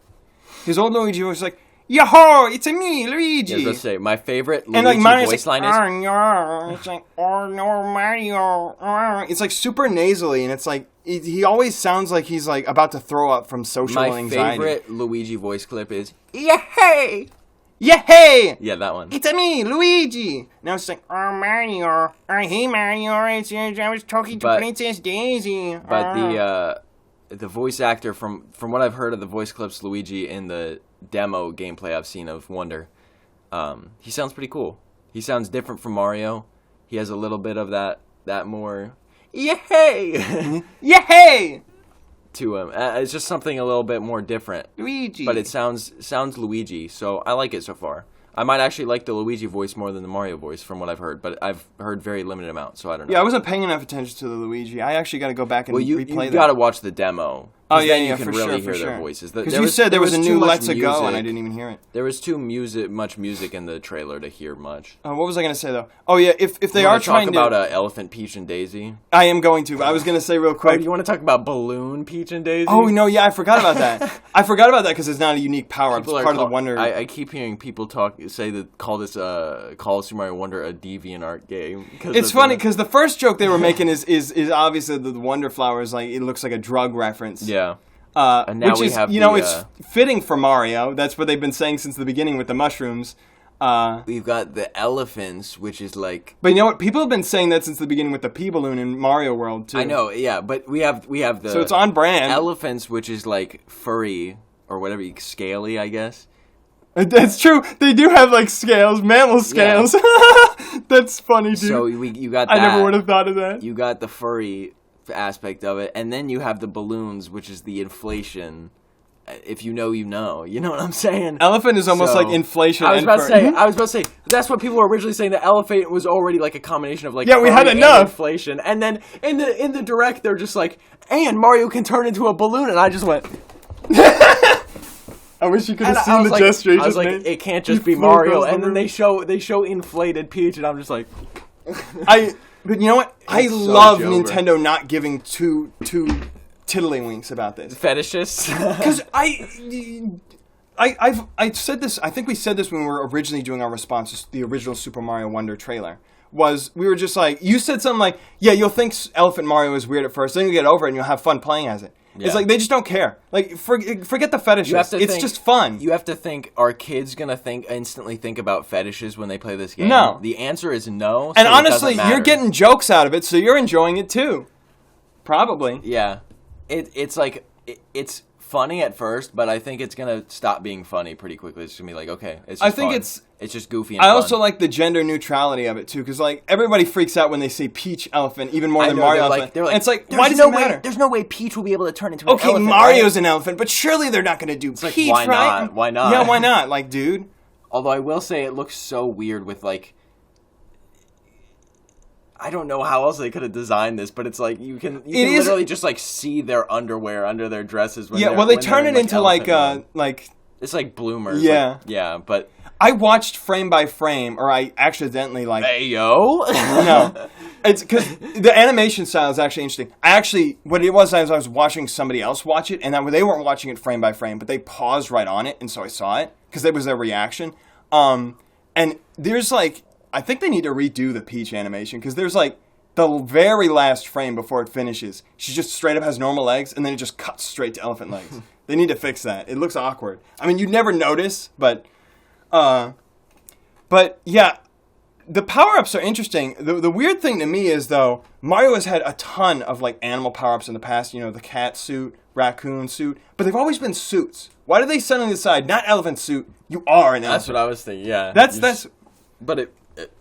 His old Luigi voice is like, Yo-ho, it's me, Luigi!
Yeah, I was going to say, my favorite
And like
Luigi
Mario's
voice
like,
line is...
it's like, oh no, Mario. It's like super nasally, and it's like, he always sounds like he's like about to throw up from social
My
anxiety.
favorite Luigi voice clip is, Yay!
Yeah, hey!
Yeah, that one.
It's me, Luigi! Now it's like, oh, Mario. Hey, Mario. I was talking to
But-
Princess Daisy.
But the voice actor, from what I've heard of the voice clips Luigi in the demo gameplay I've seen of Wonder, he sounds pretty cool. He sounds different from Mario. He has a little bit of that more, yay!
Yeah, hey!
to him. It's just something a little bit more different.
Luigi.
But it sounds Luigi, so I like it so far. I might actually like the Luigi voice more than the Mario voice from what I've heard, but I've heard very limited amount, so I don't know.
Yeah, I wasn't paying enough attention to the Luigi. I actually got to go back and replay that.
You got to watch the demo.
Oh, yeah,
then you can
for
really
sure,
hear their voices.
Because you said there was a new Let's Go, and I didn't even hear it.
There was much music in the trailer to hear much.
What was I going to say, though? Oh, yeah, if they are trying to...
talk about Elephant, Peach, and Daisy?
I am going to, but I was going to say real quick...
Oh, you want to talk about Balloon, Peach, and Daisy?
Oh, no, yeah, I forgot about that. I forgot about that because it's not a unique power-up. It's part of the Wonder...
I keep hearing people call Super Mario Wonder a DeviantArt game.
It's funny, because the first joke they were making is obviously the Wonder Flower is like, it looks like a drug reference.
Yeah.
And now which is, it's fitting for Mario. That's what they've been saying since the beginning with the mushrooms.
We've got the elephants, which is like...
But you know what? People have been saying that since the beginning with the Pea Balloon in Mario World, too.
I know, yeah, but we have the...
So it's on brand.
Elephants, which is like furry, or whatever, scaly, I guess.
That's true. They do have, like, scales, mammal scales. Yeah. That's funny, dude.
So you got that.
I never would have thought of that.
You got the furry aspect of it, and then you have the balloons, which is the inflation. If you know, you know. You know what I'm saying?
Elephant is almost like inflation.
I was about to say that's what people were originally saying. The elephant was already like a combination of like
we had enough
inflation, and then in the direct they're just like, and Mario can turn into a balloon, and I just went.
I wish you could have seen the gesture.
I was like, it can't just be Mario, and then they show inflated Peach, and I'm just like,
But you know what? I love Nintendo not giving two tiddlywinks about this.
Fetishists?
Because I said this, I think we said this when we were originally doing our response to the original Super Mario Wonder trailer, was we were just like, you said something like, yeah, you'll think Elephant Mario is weird at first, then you'll get over it and you'll have fun playing as it. Yeah. It's like, they just don't care. Like, forget the fetishes. It's just fun.
You have to think, are kids going to instantly think about fetishes when they play this game?
No.
The answer is no.
And honestly, you're getting jokes out of it, so you're enjoying it too. Probably.
Yeah. It's like, it's funny at first, but I think it's going to stop being funny pretty quickly. It's going to be like, okay, it's just fun. It's just goofy and fun.
I also like the gender neutrality of it, too, because, like, everybody freaks out when they say Peach elephant, even more than Mario elephant.
They're like,
it's like, why does it matter?
There's no way Peach will be able to turn into an elephant.
Okay, Mario's an elephant, but surely they're not going to do Peach,
like,
right?
Why not?
Yeah, why not? Like, dude.
Although I will say it looks so weird with, like... I don't know how else they could have designed this, but it's like you can literally just like see their underwear under their dresses. When
they turn it into like
it's like bloomers.
Yeah,
but
I watched frame by frame, or I accidentally like.
Hey yo!
No, it's because the animation style is actually interesting. What it was, I was watching somebody else watch it, and they weren't watching it frame by frame, but they paused right on it, and so I saw it because that was their reaction. And there's like. I think they need to redo the Peach animation, because there's, like, the very last frame before it finishes, she just straight up has normal legs, and then it just cuts straight to elephant legs. They need to fix that. It looks awkward. I mean, you'd never notice, but yeah, the power-ups are interesting. The weird thing to me is, though, Mario has had a ton of, like, animal power-ups in the past, you know, the cat suit, raccoon suit, but they've always been suits. Why do they suddenly decide, not elephant suit, you are an elephant?
That's what I was thinking, yeah. But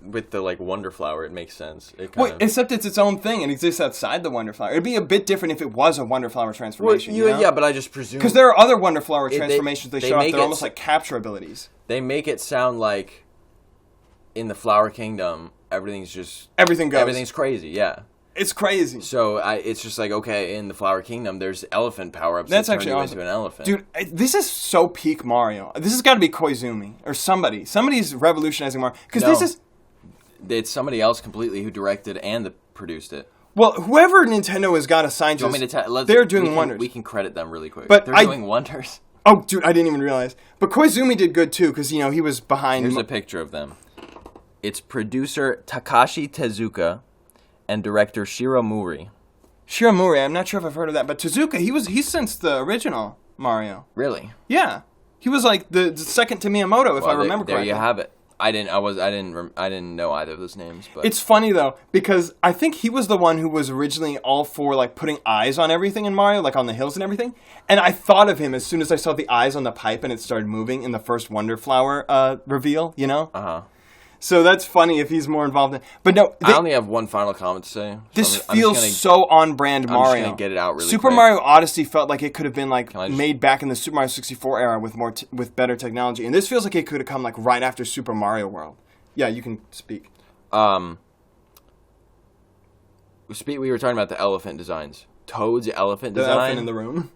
with the like Wonder Flower, it makes sense.
Except it's its own thing. It exists outside the Wonder Flower. It'd be a bit different if it was a Wonder Flower transformation.
Yeah, but I just presume
because there are other Wonder Flower transformations they show off. They're almost like capture abilities.
They make it sound like in the Flower Kingdom, everything's crazy. Yeah,
it's crazy.
So it's just like, okay, in the Flower Kingdom, there's elephant power-ups.
That's
that
actually
turn you
awesome.
into an elephant.
Dude, this is so peak Mario. This has got to be Koizumi or somebody. Somebody's revolutionizing Mario because this is.
It's somebody else completely who directed and produced it.
Well, whoever Nintendo has got assigned to this, they're doing wonders.
We can credit them really quick.
But
they're doing wonders.
Oh, dude, I didn't even realize. But Koizumi did good, too, because, you know, he was behind...
Here's a picture of them. It's producer Takashi Tezuka and director Shiro Muri.
Shiro Muri, I'm not sure if I've heard of that, but Tezuka, he's since the original Mario.
Really?
Yeah. He was, like, the second to Miyamoto, if I remember correctly.
There you have it. I didn't know either of those names, but
it's funny though because I think he was the one who was originally all for like putting eyes on everything in Mario, like on the hills and everything. And I thought of him as soon as I saw the eyes on the pipe and it started moving in the first Wonder Flower reveal. You know. So that's funny if he's more involved in. But no,
I only have one final comment to say. So
this
I'm
feels
just gonna,
so on brand Mario.
I'm just gonna get it out really
Super
quick.
Mario Odyssey felt like it could have been like
I just-
made back in the Super Mario 64 era with with better technology, and this feels like it could have come like right after Super Mario World. Yeah, you can speak.
We were talking about the elephant designs. Toad's elephant
The
design.
elephant in the room.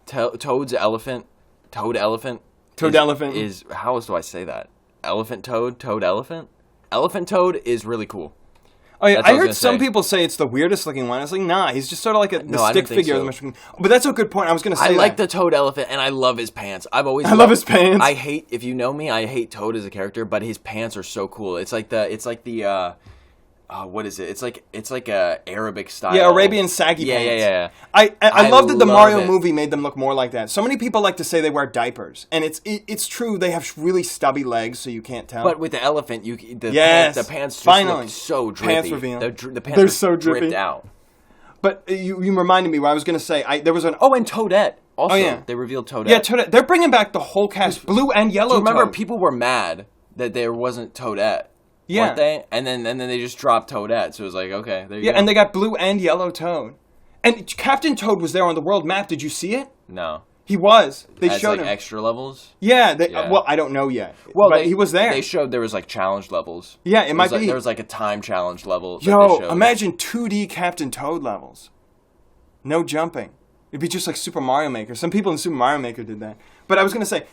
Toad's elephant. Toad elephant.
Toad elephant.
Is how else do I say that? Elephant toad. Toad elephant. Elephant toad is really cool.
Oh yeah,
That's what
I
I was
heard some
gonna say.
people say it's the weirdest looking one. I was like, nah, he's just sort of like the
No, I
stick
don't think
figure.
so.
Of the Mushroom King. But that's a good point. I was gonna say
I like
that.
the Toad elephant, and I love his pants. I love
his pants.
I hate, if you know me, I hate Toad as a character, but his pants are so cool. It's like the what is it? It's like a Arabic style.
Yeah, Arabian saggy
Yeah,
pants.
yeah.
I love that the
love
Mario
it.
movie made them look more like that. So many people like to say they wear diapers, and it's true. They have really stubby legs, so you can't tell.
But with the elephant,
Yes,
the pants just
finally.
look so drippy.
Pants reveal.
The pants
They're
are
so drippy.
dripped out.
But you reminded me what I was gonna say. There was an
Oh, and Toadette. Also,
yeah.
they revealed Toadette.
yeah, Toadette. They're bringing back the whole cast, blue and yellow.
Do you remember
Toad.
people were mad that there wasn't Toadette?
Yeah.
Weren't they? And then they just dropped Toadette, so it was like, okay, there you
Yeah,
go.
and they got blue and yellow Toad. And Captain Toad was there on the world map. Did you see it?
No.
He was. They
As
showed
like
him.
extra levels?
Yeah,
Yeah.
well, I don't know yet.
Well,
but he was there.
They showed there was like challenge levels.
Yeah, it might be.
There was like a time challenge level. that
Yo,
they showed.
imagine 2D Captain Toad levels. No jumping. It'd be just like Super Mario Maker. Some people in Super Mario Maker did that. But I was going to say,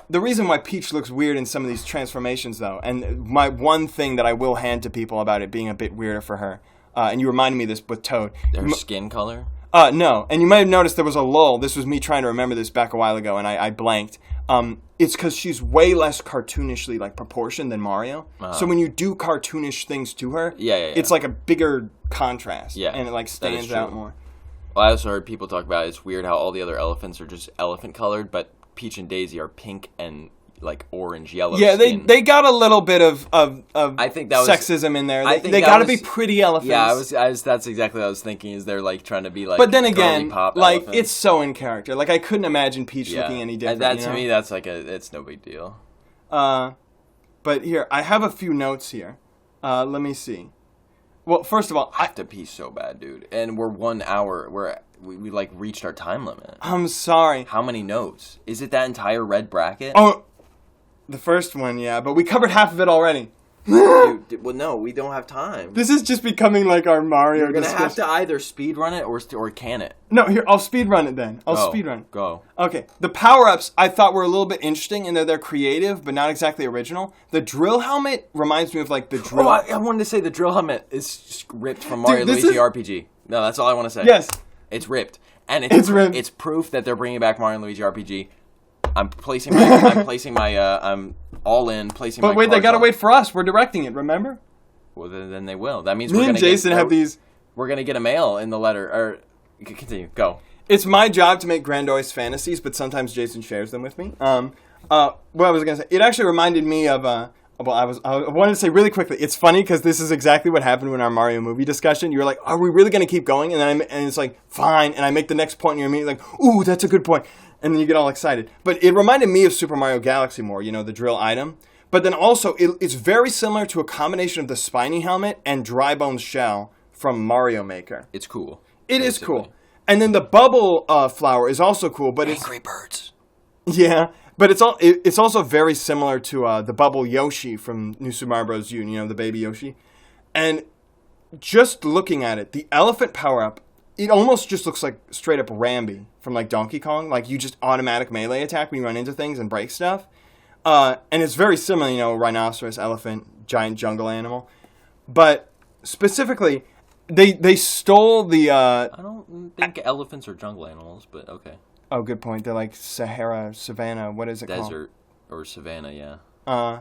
the reason why Peach looks weird in some of these transformations, though, and my one thing that I will hand to people about it being a bit weirder for her, and you reminded me of this with Toad.
Their skin color.
No, and you might have noticed there was a lull. This was me trying to remember this back a while ago, and I blanked. It's because she's way less cartoonishly like proportioned than Mario. So when you do cartoonish things to her,
Yeah.
it's like a bigger contrast,
Yeah,
and it like
that is
stands out
true.
more.
Well, I also heard people talk about it's weird how all the other elephants are just elephant colored, but Peach and Daisy are pink and like orange yellow.
Yeah,
skin.
they got a little bit of
I think that was
sexism in there.
I
They
think that
got to
was-
be pretty elephants.
Yeah, I was. That's exactly what I was thinking. Is they're like trying to be like.
But then
girly
again,
pop
like
elephants.
it's so in character. Like I couldn't imagine Peach
Yeah.
looking any different.
And that
you
to
know?
me, that's like it's no big deal.
But here, I have a few notes here. Let me see. Well, first of all,
I have to pee so bad, dude. And we're 1 hour. We like reached our time limit.
I'm sorry.
How many notes? Is it that entire red bracket?
Oh, the first one, yeah, but we covered half of it already.
Dude, well, no, we don't have time.
This is just becoming like our Mario
We're gonna
discussion.
have to either speed run it or can it.
No, here, I'll speed run it then. I'll
Go.
speed run.
Go.
Okay, the power-ups I thought were a little bit interesting in that they're creative, but not exactly original. The drill helmet reminds me of like the drill.
Oh, I wanted to say the drill helmet is just ripped from Mario
this
Luigi
is-
RPG. No, that's all I want to say.
Yes.
It's ripped. And
It's ripped.
It's proof that they're bringing back Mario and Luigi RPG. I'm all in, placing my
But wait, they
cards
gotta
on.
wait for us. We're directing it, remember?
Well, then they will. That means
Me
we're
and
gonna
Jason have these.
We're gonna get a mail in the letter. Or continue. Go.
It's my job to make grandiose fantasies, but sometimes Jason shares them with me. What I was gonna say, it actually reminded me of. Well, I wanted to say really quickly. It's funny because this is exactly what happened in our Mario movie discussion. You're like, "Are we really gonna keep going?" And it's like, "Fine." And I make the next point, and you're immediately like, "Ooh, that's a good point." And then you get all excited. But it reminded me of Super Mario Galaxy more. You know, the drill item. But then also, it's very similar to a combination of the spiny helmet and dry bones shell from Mario Maker.
It's cool.
It is
basically.
cool. And then the bubble flower is also cool, but it's
Angry Birds.
yeah, but it's also very similar to the bubble Yoshi from New Super Mario Bros. U. You know, the baby Yoshi. And just looking at it, the elephant power up, it almost just looks like straight up Rambi from like Donkey Kong. Like you just automatic melee attack when you run into things and break stuff. And it's very similar, you know, rhinoceros, elephant, giant jungle animal. But specifically, they stole the.
I don't think elephants are jungle animals, but okay.
Oh, good point. They're like Sahara, Savannah. What is it called?
Desert or savanna, yeah.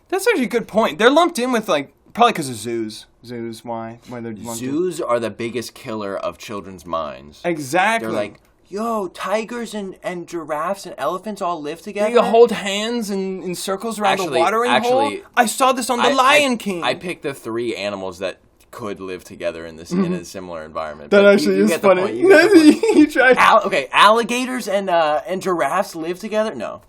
That's actually a good point. They're lumped in with like probably because of zoos. Zoos, why? Why they're lumped in.
Zoos are the biggest killer of children's minds.
Exactly.
They're like, yo, tigers and giraffes and elephants all live together.
you hold hands in circles around the watering hole. I saw this on The Lion King.
I picked the 3 animals that could live together in this in a similar environment.
that
But
actually
you
is
get the
funny.
point, you get the point.
You tried.
Okay, alligators and giraffes live together? No.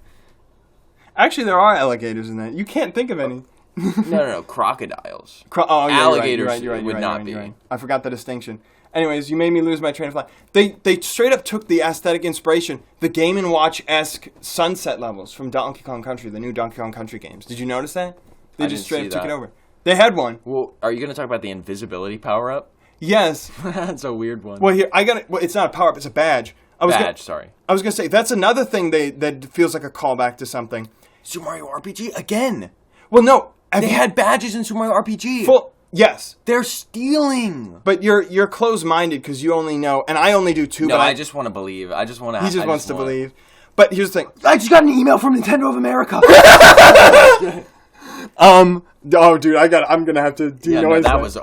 Actually, there are alligators in that. You can't think of any.
No, crocodiles.
Alligators
would not be.
Right. I forgot the distinction. Anyways, you made me lose my train of thought. They straight up took the aesthetic inspiration, the Game & Watch-esque sunset levels from Donkey Kong Country, the new Donkey Kong Country games. Did you notice that? They just straight up took it over. They had one.
Well, are you going to talk about the invisibility power-up?
Yes.
That's a weird one.
Well, here, it's not a power-up, it's a badge. I was going to say, that's another thing that feels like a callback to something.
Super Mario RPG? Again!
Well, no.
They had badges in Super Mario RPG.
Yes.
They're stealing.
But you're closed-minded because you only know, and I only do too.
No,
but
I just want to believe. He
just wants to believe. But here's the thing.
I just got an email from Nintendo of America.
Oh, dude, I'm gonna have to denoise
that was.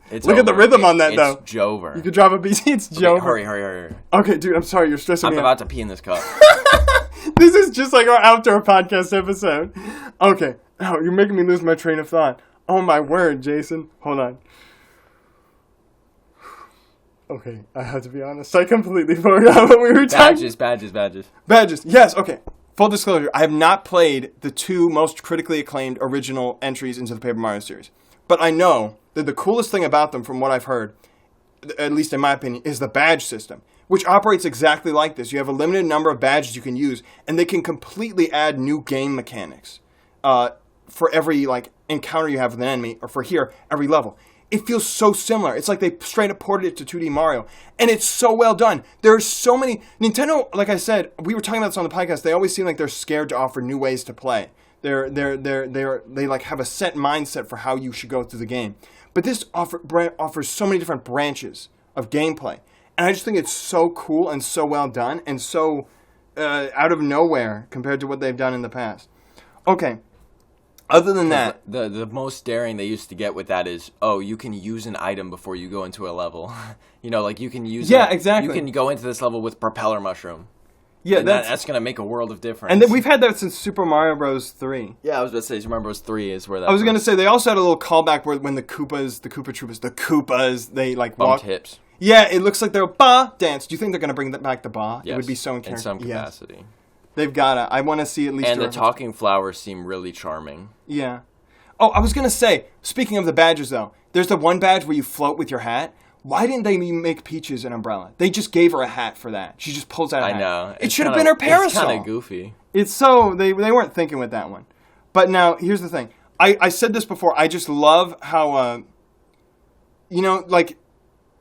It's
Look at the rhythm on that, though.
It's Jover.
You could drop a BC. It's Jover.
Hurry.
Okay, dude, I'm sorry. You're stressing me out.
I'm about to pee in this cup.
This is just like our outdoor podcast episode. Okay. Oh, you're making me lose my train of thought. Oh, my word, Jason. Hold on. Okay, I have to be honest. I completely forgot what we were talking
about.
Badges. Yes, okay. Full disclosure, I have not played the two most critically acclaimed original entries into the Paper Mario series. But I know that the coolest thing about them, from what I've heard, at least in my opinion, is the badge system, which operates exactly like this. You have a limited number of badges you can use, and they can completely add new game mechanics for every encounter you have with an enemy, or for here, every level. It feels so similar. It's like they straight up ported it to 2D Mario, and it's so well done. There's so many... Nintendo, like I said, we were talking about this on the podcast, they always seem like they're scared to offer new ways to play. They have a set mindset for how you should go through the game. But this offers so many different branches of gameplay. And I just think it's so cool and so well done and so out of nowhere compared to what they've done in the past. Okay. Other than that...
The most daring they used to get with that is, you can use an item before you go into a level. You can use...
Yeah, exactly.
You can go into this level with Propeller Mushroom.
Yeah,
that's going to make a world of difference.
And we've had that since Super Mario Bros. 3.
Yeah, I was about to say Super Mario Bros. 3 is where that...
I was going to say, they also had a little callback when the Koopas, they
bumped hips.
Yeah, it looks like they're ba dance. Do you think they're going to bring back the ba?
Yes,
it would be so
in some capacity. Yes.
They've got to. I want to see at least...
And the talking flowers seem really charming.
Yeah. Oh, I was going to say, speaking of the badges, though, there's the one badge where you float with your hat. Why didn't they make Peaches an umbrella? They just gave her a hat for that. She just pulls out a hat.
I know.
It should have been her parasol.
It's kind of goofy.
It's so... They weren't thinking with that one. But now, here's the thing. I said this before. I just love how...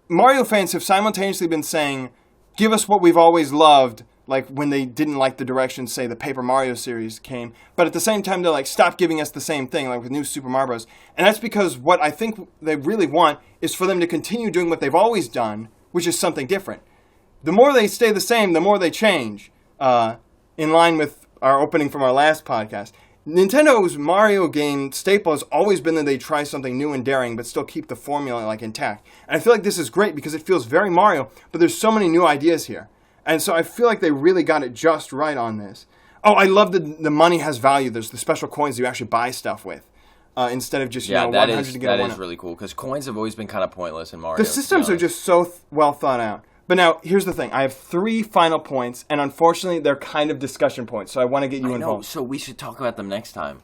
Mario fans have simultaneously been saying, give us what we've always loved, like when they didn't like the direction, say, the Paper Mario series came. But at the same time, they're like, stop giving us the same thing, like with new Super Mario Bros. And that's because what I think they really want is for them to continue doing what they've always done, which is something different. The more they stay the same, the more they change, in line with our opening from our last podcast. Nintendo's Mario game staple has always been that they try something new and daring, but still keep the formula intact. And I feel like this is great because it feels very Mario, but there's so many new ideas here. And so I feel like they really got it just right on this. Oh, I love that the money has value. There's the special coins you actually buy stuff with, instead of just 100 to get a one.
That is really cool because coins have always been kind of pointless in Mario.
The systems are just so well thought out. But now, here's the thing. I have 3 final points, and unfortunately, they're kind of discussion points, so I want to get you involved.
So we should talk about them next time.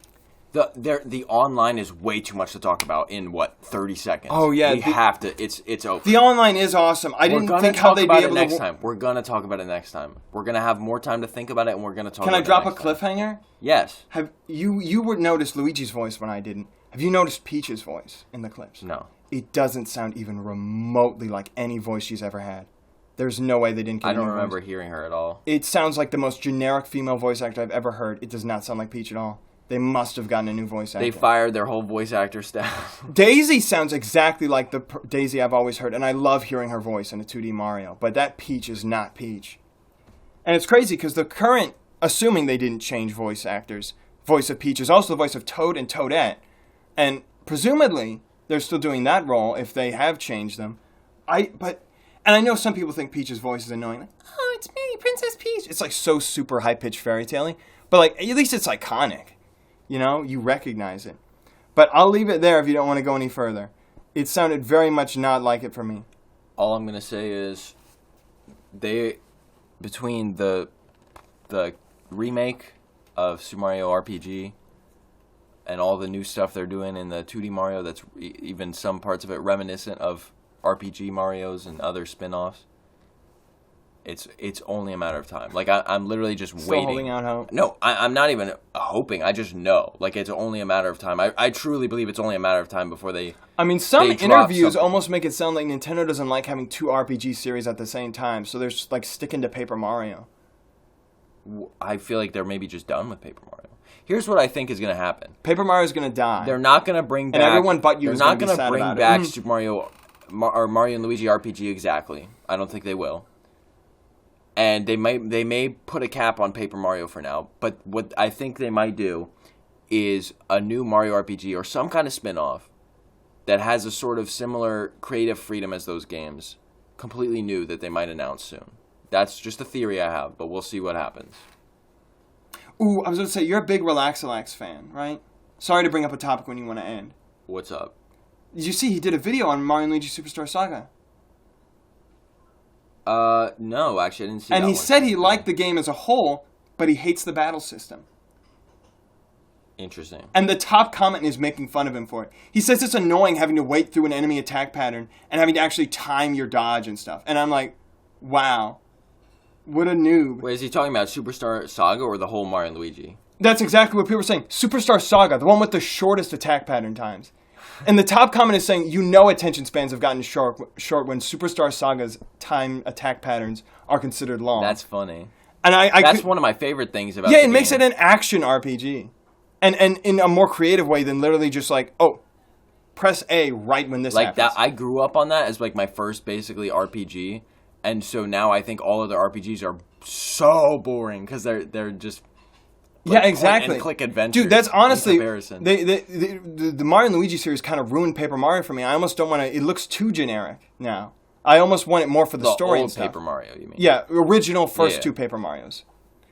The online is way too much to talk about in, 30 seconds?
Oh, yeah.
We have to. It's over.
The online is awesome. I didn't think how they'd be able
to... time. We're going to talk about it next time. We're going to have more time to think about it, and we're going to talk about it
Can I drop a cliffhanger?
Yes.
Have you would notice Luigi's voice when I didn't. Have you noticed Peach's voice in the clips?
No.
It doesn't sound even remotely like any voice she's ever had. There's no way they didn't get
I don't remember hearing her at all.
It sounds like the most generic female voice actor I've ever heard. It does not sound like Peach at all. They must have gotten a new voice actor.
They fired their whole voice actor staff.
Daisy sounds exactly like the Daisy I've always heard, and I love hearing her voice in a 2D Mario. But that Peach is not Peach. And it's crazy because the current, assuming they didn't change voice actors, voice of Peach is also the voice of Toad and Toadette. And presumably, they're still doing that role if they have changed them. And I know some people think Peach's voice is annoying. Like, oh, it's me, Princess Peach. It's like so super high-pitched fairy-tale-y. But at least it's iconic. You recognize it. But I'll leave it there if you don't want to go any further. It sounded very much not like it for me.
All I'm going to say is between the remake of Super Mario RPG and all the new stuff they're doing in the 2D Mario, that's even some parts of it reminiscent of RPG Marios and other spin-offs. It's only a matter of time. Like, I'm literally just
Still
waiting.
holding out hope.
No, I'm not even hoping. I just know. Like, it's only a matter of time. I truly believe it's only a matter of time before they...
I mean, some
they drop
interviews
something.
almost make it sound like Nintendo doesn't like having 2 RPG series at the same time, so they're just, like, sticking to Paper Mario.
I feel like they're maybe just done with Paper Mario. Here's what I think is going to happen.
Paper Mario's going to die.
They're not going to bring back...
And everyone but you
They're
is
not
going to be sad
bring
about
back
it.
Super Mario... or Mario and Luigi RPG exactly. I don't think they will. And they may put a cap on Paper Mario for now, but what I think they might do is a new Mario RPG or some kind of spin-off that has a sort of similar creative freedom as those games, completely new, that they might announce soon. That's just a theory I have, but we'll see what happens.
Ooh, I was going to say, you're a big Alax fan, right? Sorry to bring up a topic when you want to end.
What's up?
Did you see he did a video on Mario and Luigi Superstar Saga?
No, actually, I didn't see
And
that
he
one.
said he liked the game as a whole, but he hates the battle system.
Interesting.
And the top comment is making fun of him for it. He says it's annoying having to wait through an enemy attack pattern and having to actually time your dodge and stuff. And I'm like, wow, what a noob.
Wait, is he talking about Superstar Saga or the whole Mario and Luigi?
That's exactly what people are saying. Superstar Saga, the one with the shortest attack pattern times. And the top comment is saying, you know attention spans have gotten short when Superstar Saga's time attack patterns are considered long.
That's funny.
And
That's one of my favorite things about
Yeah,
the
it makes
game.
it an action RPG. And in a more creative way than literally just like, oh, press A right when this
like
happens.
that. I grew up on that as like my first basically RPG, and so now I think all of the RPGs are so boring because they're just
yeah, exactly.
point and click adventures.
Dude, that's honestly
in comparison.
the Mario and Luigi series kind of ruined Paper Mario for me. I almost don't want to. It looks too generic now. I almost want it more for the story
old
and stuff.
Paper Mario, you mean?
Yeah, original first
Yeah.
2 Paper Marios.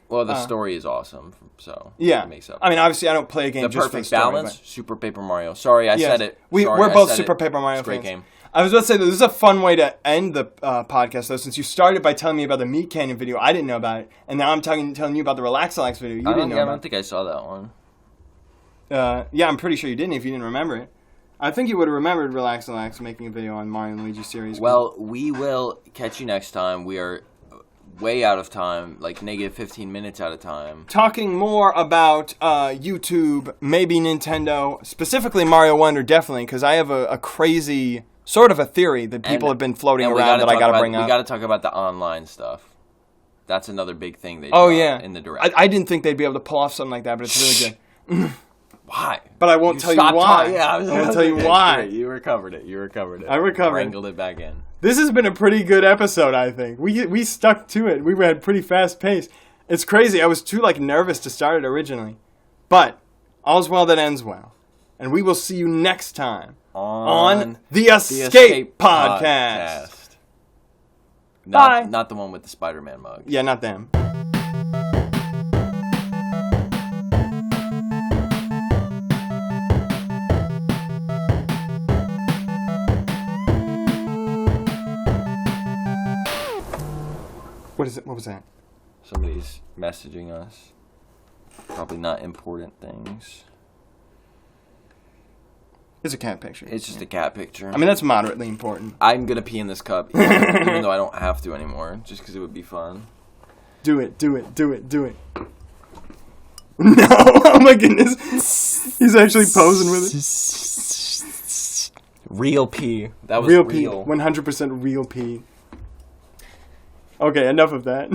Well, the story is awesome, so
Yeah,
it makes up.
I mean, obviously, I don't play a game
the
just for the
perfect
story,
balance,
but-
Super Paper Mario. Sorry, I
Yes.
said it.
We're
Sorry, I
both
said
Super
it.
Paper Mario
It's a great
fans.
game.
I was about to say, this is a fun way to end the podcast, though, since you started by telling me about the MeatCanyon video. I didn't know about it. And now I'm telling you about the Alax video. You didn't know
I
about
don't think I saw that one.
Yeah, I'm pretty sure you didn't if you didn't remember it. I think you would have remembered Alax making a video on Mario and Luigi series.
Well, we will catch you next time. We are way out of time, like negative 15 minutes out of time.
Talking more about YouTube, maybe Nintendo, specifically Mario Wonder, definitely, because I have a crazy sort of a theory that people have been floating
And we
around
gotta
that I
talk
got to
about-
bring up.
We got to talk about the online stuff. That's another big thing they
Oh,
dropped
yeah.
in the direct.
I didn't think they'd be able to pull off something like that, but it's really good.
Why?
But I won't
You
tell you
stopped
why.
talking- Yeah,
I won't tell you
okay,
why.
great. You recovered it.
I recovered.
Wrangled it back in.
This has been a pretty good episode, I think. We stuck to it. We had pretty fast pace. It's crazy. I was too nervous to start it originally. But all's well that ends well. And we will see you next time on the Escape Podcast. Bye.
Not the one with the Spider-Man mug.
Yeah, not them. What is it? What was that?
Somebody's messaging us. Probably not important things.
It's a cat picture.
It's just a cat picture.
I mean, that's moderately important.
I'm gonna pee in this cup, even though I don't have to anymore, just because it would be fun.
Do it. No! Oh my goodness. He's actually posing with it.
Real pee. That was
Real
real.
pee. 100% real pee. Okay, enough of that.